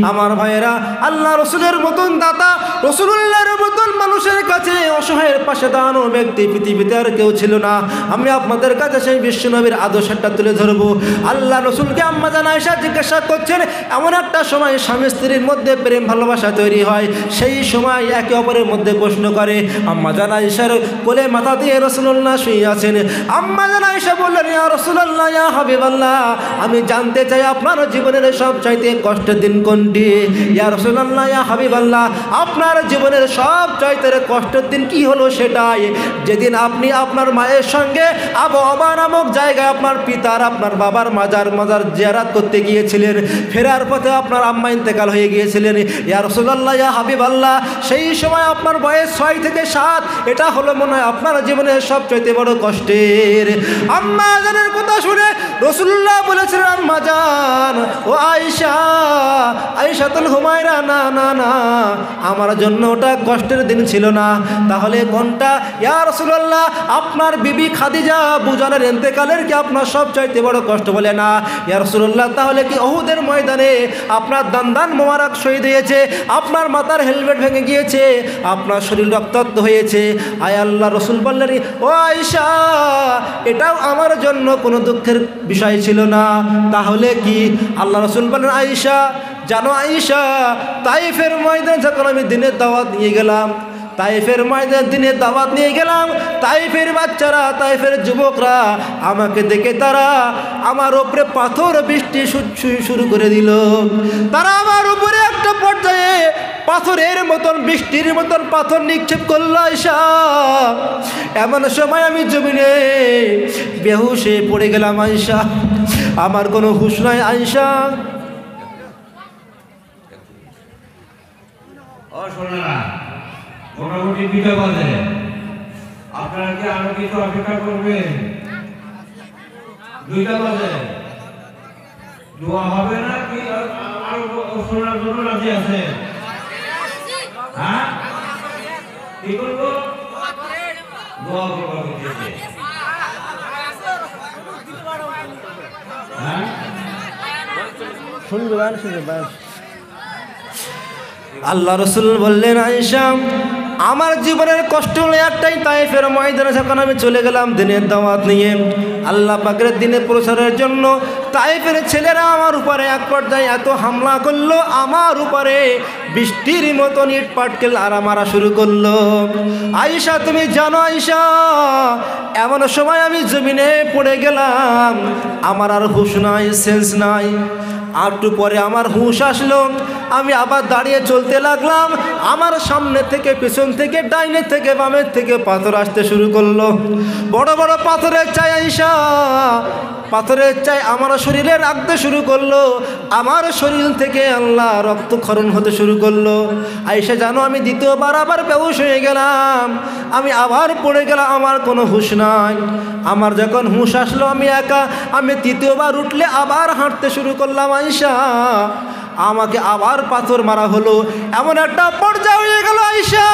আমার ভাইয়েরা, আল্লাহ রসুলের মতন দাতা, রসুলুল্লাহর মতন মানুষের কাছে অসহায়ের পাশে দাঁড়ানো ব্যক্তি পৃথিবীতে আর কেউ ছিল না। আমি আপনাদের কাছে সেই বিশ্বনবীর আদর্শটা তুলে ধরবো। আল্লাহ রসুলকে আম্মা জান আয়েশা জিজ্ঞাসা করছেন, এমন একটা সময় স্বামী স্ত্রীর মধ্যে প্রেম ভালোবাসা তৈরি হয়, সেই সময় একে অপরের মধ্যে প্রশ্ন করে। আম্মা জান আয়েশার কোলে মাথা দিয়ে রসুলুল্লাহ শুয়ে আছেন। আম্মা জান আয়েশা বললেন, ইয়া রাসূলুল্লাহ, ইয়া হাবিবাল্লাহ, আমি জানতে চাই আপনার জীবনের সবচাইতে কষ্টের দিন কোনটি? ইয়া রাসূলুল্লাহ, ইয়া হাবিবাল্লাহ, আপনার জীবনের সবচাইতে কষ্টের দিন কি হলো? সেটাই যেদিন আপনি আপনার মায়ের সঙ্গে আবওয়াবা নামক জায়গায় আপনার পিতার, আপনার বাবার মাজার জিয়ারত করতে গিয়েছিলেন, ফেরার পথে আপনার আম্মা ইন্তেকাল হয়ে গিয়েছিলেন। ইয়া রাসূলুল্লাহ, ইয়া হাবিবাল্লাহ, সেই সময় আপনার বয়স 6 থেকে 7, এটা হলো মনে হয় আপনার জীবনের সবচাইতে বড় কষ্টের। আম্মা জানের কথা শুনে রাসূলুল্লাহ বলেছিলেন, আম্মা জান, ও আয়েশা, আয়েশাতুল হুমায়রা, না না না, আমার জন্য ওটা কষ্টের দিন ছিল না। তাহলে কোনটা? ইয়া রাসূলুল্লাহ, আপনার বিবি খাদিজা বুজানের ইন্তেকালের কি আপনার সবচাইতে বড় কষ্ট? বলে না। ইয়া রাসূলুল্লাহ, তাহলে কি উহুদের ময়দানে আপনার দান্দান মোবারক শহীদ হয়েছে, আপনার মাথার হেলমেট ভেঙে গিয়েছে, আপনার শরীর রক্তাক্ত হয়েছে? আয় আল্লাহ রসুল বললেন, ও আয়েশা, এটাও আমার জন্য কোনো দুঃখের বিষয় ছিল না। তাহলে কি? আল্লাহ রসুল বললেন, আয়েশা জানো আয়েশা, তাইফের ময়দানে যখন আমি দিনের দাওয়াত নিয়ে গেলাম, তাইফের ময়দানে দিনের দাওয়াত নিয়ে গেলাম, তাইফের বাচ্চারা, তাইফের যুবকরা আমাকে দেখে তারা আমার উপরে পাথর বৃষ্টি শুরু করে দিল। তারা আমার উপরে একটা পর্যায়ে পাথরের মতন, বৃষ্টির মতন পাথর নিক্ষেপ করলো। আয়েশা, এমন সময় আমি জমিনে বেহুশ হয়ে পড়ে গেলাম। আয়েশা, আমার কোনো হুঁশ নাই। আয়েশা, মোটামুটি 2টা বাজে, আপনারা কি আরো কিছু অপেক্ষা করবেন? 2টা বাজে দোয়া হবে না কি? আরো শোনার জন্য রাজি আছে? হ্যাঁ, কি করবো? দোয়া করবো। হ্যাঁ, শুনবে আল্লাহ রসুল বললেন, আয়েশা, আমার জীবনের কষ্ট হলো একটাই, তাইফের ময়দানে যখন আমি চলে গেলাম দিনের দাওয়াত নিয়ে, আল্লাহ পাকের দিনে প্রচারের জন্য, তাইফের ছেলেরা আমার উপরে এক পর্যায়ে এত হামলা করলো, আমার উপরে বৃষ্টির মতন ইট পাটকেল মারা শুরু করলো। আয়েশা তুমি জানো আয়েশা, এমন সময় আমি জমিনে পড়ে গেলাম, আমার আর হুঁশ নাই, সেন্স নাই। আর একটু পরে আমার হুঁশ আসলো, আমি আবার দাঁড়িয়ে চলতে লাগলাম। আমার সামনে থেকে, পেছন থেকে, ডাইনে থেকে, বামের থেকে পাথর আসতে শুরু করলো। বড় বড় পাথরের চাই আয়েশা, পাথরের চাই আমার শরীরে রাখতে শুরু করলো। আমার শরীর থেকে আল্লাহ রক্তক্ষরণ হতে শুরু করলো। আয়েশা জানো আমি দ্বিতীয়বার আবার বেহুশ হয়ে গেলাম, আমি আবার পড়ে গেলাম, আমার কোনো হুঁশ নাই। আমার যখন হুঁশ আসলো আমি একা, আমি তৃতীয়বার উঠলে আবার হাঁটতে শুরু করলাম আয়েশা, আমাকে আবার পাথর মারা হলো। এমন একটা পর্যায়ে হয়ে গেল আয়েশা,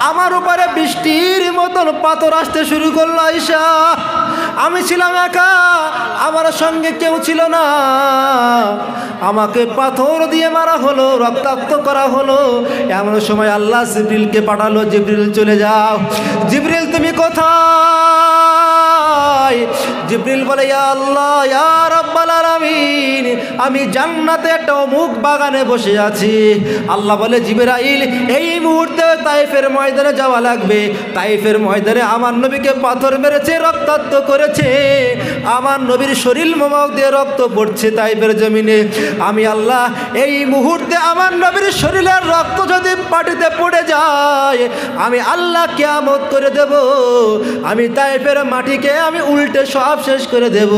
আমার উপরে বৃষ্টির মতন পাথর আসতে শুরু করলো আয়েশা। আমি ছিলাম একা, আমার সঙ্গে কেউ ছিল না, আমাকে পাথর দিয়ে মারা হলো, রক্তাক্ত করা হলো। এমন সময় আল্লাহ জিবরিলকে পাঠালো, জিবরিল চলে যাও। জিবরিল তুমি কোথায়? জিবরিল বলে ইয়া আল্লাহ, ইয়া রাব্বাল আলামিন, আমি জান্নাতে একটা অমুক বাগানে বসে আছি। আল্লাহ বলে জিবরাইল এই মুহূর্তে তায়েফের ময়দানে যাওয়া লাগবে। তায়েফের ময়দানে আমার নবীকে পাথর মেরেছে, রক্তাক্ত করেছে, আমার নবীর শরীর মোবারক দিয়ে রক্ত পড়ছে তায়েফের জমিনে। আমি আল্লাহ এই মুহূর্তে আমার নবীর শরীরের রক্ত যদি মাটিতে পড়ে যায়, আমি আল্লাহ কিয়ামত করে দেব। আমি তায়েফের মাটিকে আমি উল্টে সব শেষ করে দেব।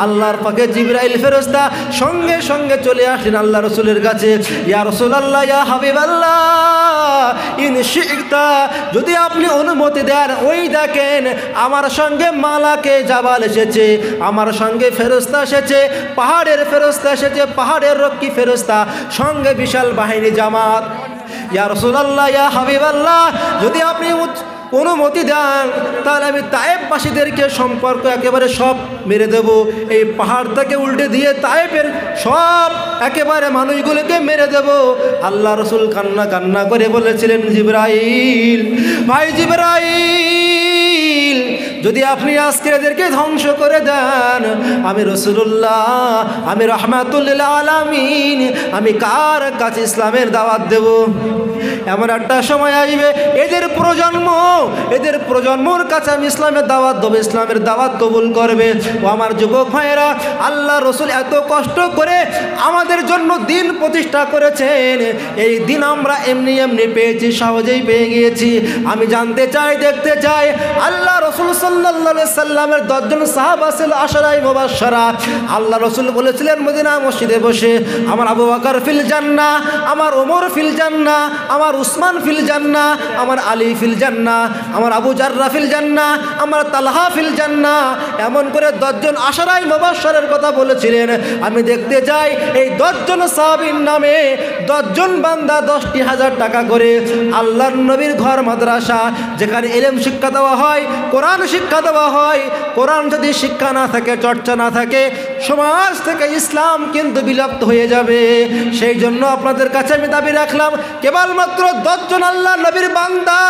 আল্লাহর পাকে জিবরাইল ফেরেশতা সঙ্গে সঙ্গে চলে আসেন আল্লাহ রসুলের কাছে। ইয়া রাসূলুল্লাহ, ইয়া হাবিবাল্লাহ, ইন শি'তা, যদি আপনি অনুমতি দেন, ওই দেখেন আমার সঙ্গে মালাকে জাবাল এসেছে, আমার সঙ্গে ফেরেশতা এসেছে, পাহাড়ের ফেরেশতা এসেছে, পাহাড়ের রক্ষী ফেরেশতা, সঙ্গে বিশাল বাহিনী জামাত। ইয়া রাসূলুল্লাহ, ইয়া হাবিবাল্লাহ, যদি আপনি অনুমতি দেন তাহলে আমি তায়েফবাসীদেরকে সম্পর্ক একেবারে সব মেরে দেব। এই পাহাড় থেকে উল্টে দিয়ে তায়েফের সব একেবারে মানুষগুলোকে মেরে দেব। আল্লাহ রসুল কান্না কান্না করে বলেছিলেন, জিবরাইল, ভাই জিবরাইল, যদি আপনি আজকে এদেরকে ধ্বংস করে দেন, আমি রসুল্লাহ, আমি রাহমাতুল লিল আলামিন, আমি কার কাছে ইসলামের দাওয়াত দেব? এমন একটা সময় আসবে এদের প্রজন্মর কাছে আমি ইসলামের দাওয়াত দেবো, ইসলামের দাওয়াত কবুল করবে। ও আমার যুবক ভাইয়েরা, আল্লাহ রসুল এত কষ্ট করে আমাদের জন্য দিন প্রতিষ্ঠা করেছেন, এই দিন আমরা এমনি এমনি পেয়েছি, সহজেই পেয়ে গিয়েছি। আমি জানতে চাই, দেখতে চাই, আল্লাহ রসুল সাল্লাল্লাহু আলাইহি সাল্লামের 10 জন সাহাবা ছিল আশরায়ে মুবাশশারা। আল্লাহ রসুল বলেছিলেন মদিনা মসজিদে বসে, আমার আবু বকর ফিল জান্নাহ, আমার ওমর ফিল জান্নাহ, আমার উসমান ফিল জান্নাহ, আমার আলী ফিল জান্নাহ, আমার আবু জাররা ফিল জান্নাহ, আমার তালহা ফিল জান্নাহ। এমন করে 10 জন আশরায়ে মুবাশশারের কথা বলেছিলেন। আমি দেখতে চাই এই 10 জন সাহাবীর নামে 10 জন বান্দা 10,000 টাকা করে আল্লাহর নবীর ঘর মাদ্রাসা, যেখানে ইলম শিক্ষা দেওয়া হয়, কোরআন শিক্ষা দেওয়া হয়। কোরআন যদি শিক্ষা না থাকে, চর্চা না থাকে, সমাজ থেকে ইসলাম কিন্তু বিলুপ্ত হয়ে যাবে। সেই জন্য আপনাদের কাছে আমি দাবি রাখলাম, কেবলমাত্র 10 জন আল্লাহ নবীর বান্দা,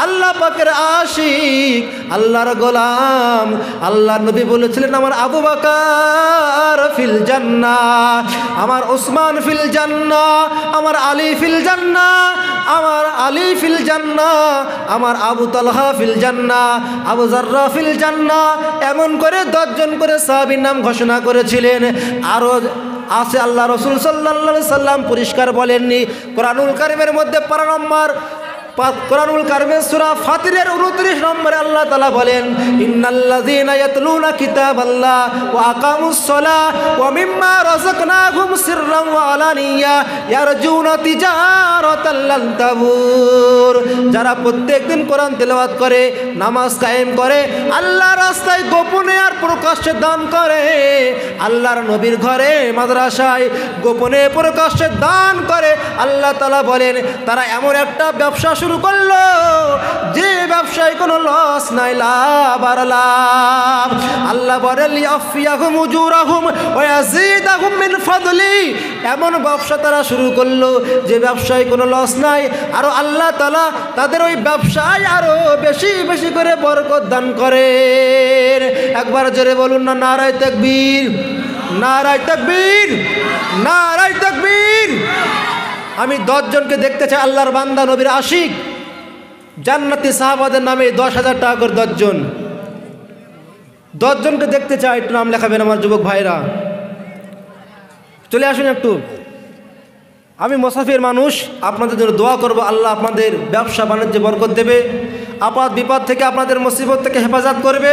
আল্লাহ পাকের আশিক, আল্লাহর গোলাম, আল্লাহ নবী বলেছিলেন আমার আবু বকর ফিল জান্নাহ, আমার উসমান ফিল জান্নাহ, আমার আলী ফিল জান্নাহ, আমার আলী ফিল জান্নাহ, আমার আবু তালহা ফিল জান্নাহ, আবু জাররা ফিল জান্নাহ। এমন করে 10 জন করে সাহাবীর নাম ঘোষণা করেছিলেন। আরো আছে আল্লাহ রসুল সাল্লাল্লাহু আলাইহি সাল্লাম পরিষ্কার বলেননি। কোরআনুল কারীমের মধ্যে কোরআনুল কারীমের সূরা ফাতিরের 29 নম্বরে আল্লাহ তাআলা বলেন, ইন্নাল্লাযীনা ইয়াতলুনা কিতাবাল্লাহ ওয়া আকামুস সালাহ ওয়া মিম্মা রাযাকনাহুম সিররান ওয়া আলানিয়া ইয়ারজুনা তিজারাতাল লান তাবুর। যারা প্রত্যেকদিন কোরআন তেলাওয়াত করে, নামাজ কায়েম করে, আল্লাহর রাস্তায় গোপনে আর প্রকাশ্যে দান করে, আল্লাহর নবীর ঘরে মাদ্রাসায় গোপনে প্রকাশ্যে দান করে, আল্লাহ তাআলা বলেন তারা এমন একটা ব্যবসা শুরু করলো যে ব্যবসায় কোনো লস নাই, লাভ আর লাভ। আল্লাহ বলেন লিয়াফিয়াহুম উজুরাহুম ওয়া ইয়াজিদাহুম মিন ফাদলি। এমন ব্যবসা তারা শুরু করলো যে ব্যবসায় কোনো লস নাই, আর আল্লাহ তাআলা তাদের ওই ব্যবসায় আরো বেশি বেশি করে বরকত দান করেন। একবার জোরে বলুন না, নারায়ে তাকবীর। নারায়ে তাকবীর, নারায়ে তাকবীর। আমি 10 জনকে দেখতে চাই, আল্লাহর বান্দা নবীর আশিক জান্নাতি সাহাবাদের নামে 10,000 টাকা করে 10 জন, 10 জনকে দেখতে চাই। একটু নাম লেখাবেন আমার যুবক ভাইরা, চলে আসুন একটু। আমি মুসাফির মানুষ, আপনাদের জন্য দোয়া করব, আল্লাহ আপনাদের ব্যবসা বাণিজ্যে বরকত দেবে, আপদ বিপদ থেকে আপনাদের মুসিবত থেকে হেফাজত করবে,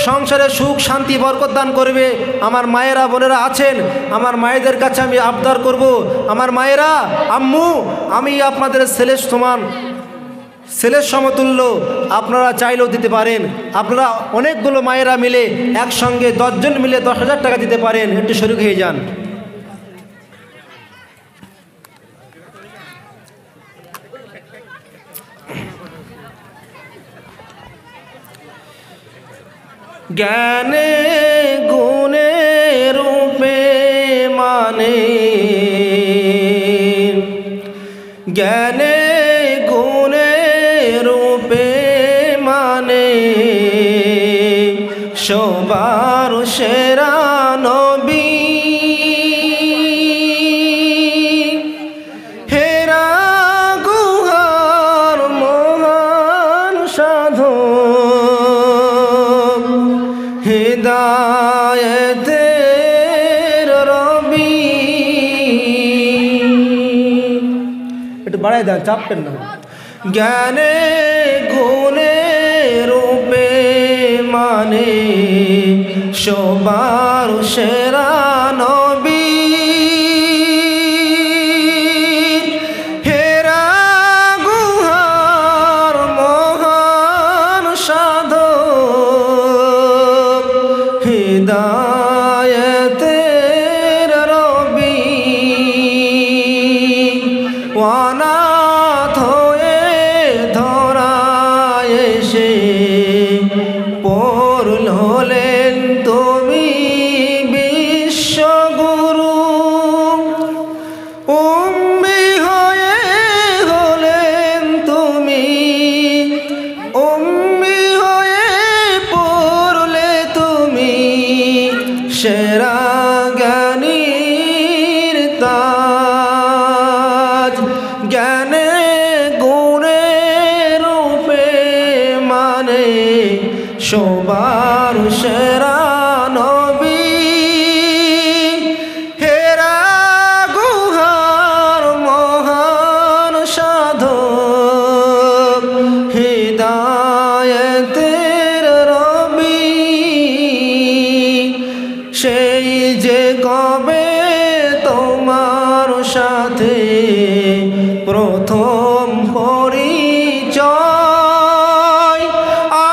সংসারে সুখ শান্তি বরকত দান করবে। আমার মায়েরা বোনেরা আছেন, আমার মায়েদের কাছে আমি আবদার করব, আমার মায়েরা, আম্মু, আমি আপনাদের ছেলের সমান, ছেলের সমতুল্য, আপনারা চাইলেও দিতে পারেন। আপনারা অনেকগুলো মায়েরা মিলে একসঙ্গে 10 জন মিলে 10,000 টাকা দিতে পারেন, একটু শরীক হয়ে যান। জ্ঞানে গুণে রূপে মানে, জ্ঞানে গুণে রূপে মানে, সবার সেরা নবী, হেরা গুহার মহান সাধক, হিদায়েতের রবি। একটু বাড়াই দেন, চাপবেন না। জ্ঞানে গুণে রূপে মানে, সবার সেরা নবী, হেরা গুহার মহান সাধক, হিদায়েতের রবি। অনাথ হয়ে ধরায় এসে পূর্ণ হলেন তুমি বিশ্বগুরু, উম্মি হয়ে হলেন তুমি, উম্মি হয়ে পড়লে তুমি সেরা জ্ঞানীর তাজ। জ্ঞানে গুণে রূপে মানে, সবার সেরা নবী, হেরা গুহার মহান সাধক, হিদায়েতের রবি। সেই যে কবে তোমার সাথে প্রথম পরিচয়,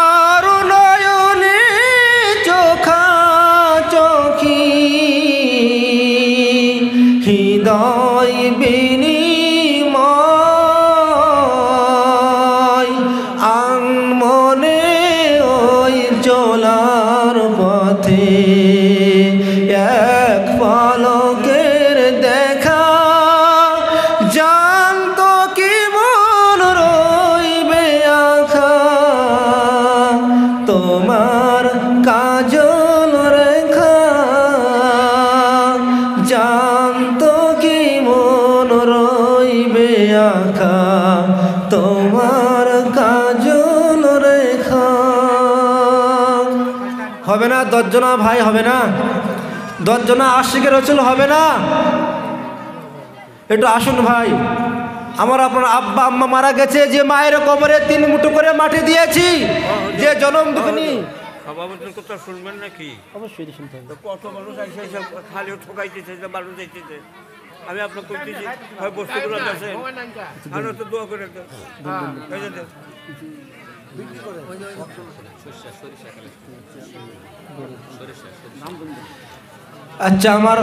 আর নয়নে চোখাচোখি, হৃদয় বিনিময়, আনমনে ওই চলার পথে এক পলকের দেখা, জানতো কি মন রইবে আখা, তোমার কাজল রেখা, জানতো কি মন রইবে আখা, তোমার কাজল রেখা। হবে না 10 জনা ভাই, হবে না 10 জনা আশিকের রসুল, হবে না? একটু আসুন ভাই। আমার আপনার আব্বা আম্মা মারা গেছে, যে মায়ের কবরে 3 মুঠো করে মাটি দিয়েছি, যে জনম দুঃখিনী সভাপতির কথা শুনবেন নাকি? অবশ্যই শুনতে হবে। কত মানুষ আসে খালি ঠকাইতেছে, মানুষ যাইতেছে। আমি আপনাকে করতেছি, হয় বস্তুগুলো আছে, আর তো দোয়া করে আচ্ছা, আমার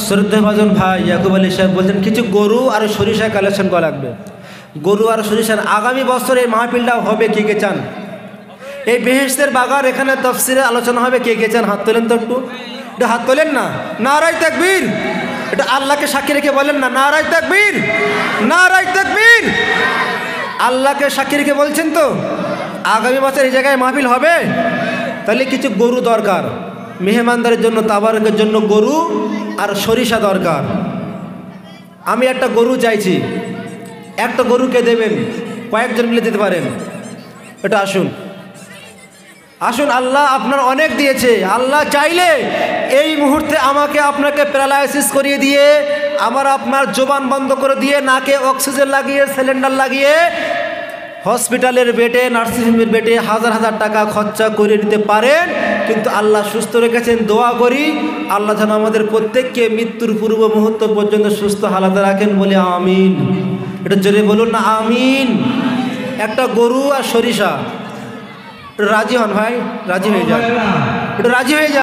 শ্রদ্ধাভাজন ভাই ইয়াকুব আলী সাহেব বলছেন কিছু গরু আর সরিষা কালেকশন করা লাগবে। গরু আর সরিষার আগামী বছর এই মাহফিলটা হবে, কে কে চান? এই বেহেশতের বাগার এখানে তফসিরে আলোচনা হবে, কে কে চান? হাত তোলেন তো একটু, এটা হাত তোলেন না। নারায়ে তাকবীর, এটা আল্লাহকে সাক্ষী রেখে বলেন না, নারায়ে তাকবীর, নারায়ে তাকবীর। আল্লাহকে সাক্ষী রেখে বলছেন তো আগামী বছর এই জায়গায় মাহফিল হবে। তাহলে কিছু গরু দরকার, মেহমানদারের জন্য তাবারকের জন্য গরু আর সরিষা দরকার। আমি একটা গরু চাইছি, একটা গরুকে দেবেন, কয়েকজন মিলে দিতে পারেন? এটা আসুন আসুন, আল্লাহ আপনার অনেক দিয়েছে। আল্লাহ চাইলে এই মুহূর্তে আমাকে আপনাকে প্যারালাইসিস করিয়ে দিয়ে, আমার আপনার জবান বন্ধ করে দিয়ে, নাকে অক্সিজেন লাগিয়ে, সিলিন্ডার লাগিয়ে হসপিটালের বেডে, নার্সিংহোমের বেডে হাজার হাজার টাকা খরচা করে নিতে পারেন, কিন্তু আল্লাহ সুস্থ রেখেছেন। দোয়া করি আল্লাহ যেন আমাদের প্রত্যেককে মৃত্যুর পূর্ব মুহূর্ত পর্যন্ত সুস্থ হালাতে রাখেন, বলে আমিন। এটা জোরে বলুন না আমিন। একটা গরু আর সরিষা, রাজি হন ভাই, রাজি হয়ে যান, এটা রাজি হয়ে যান।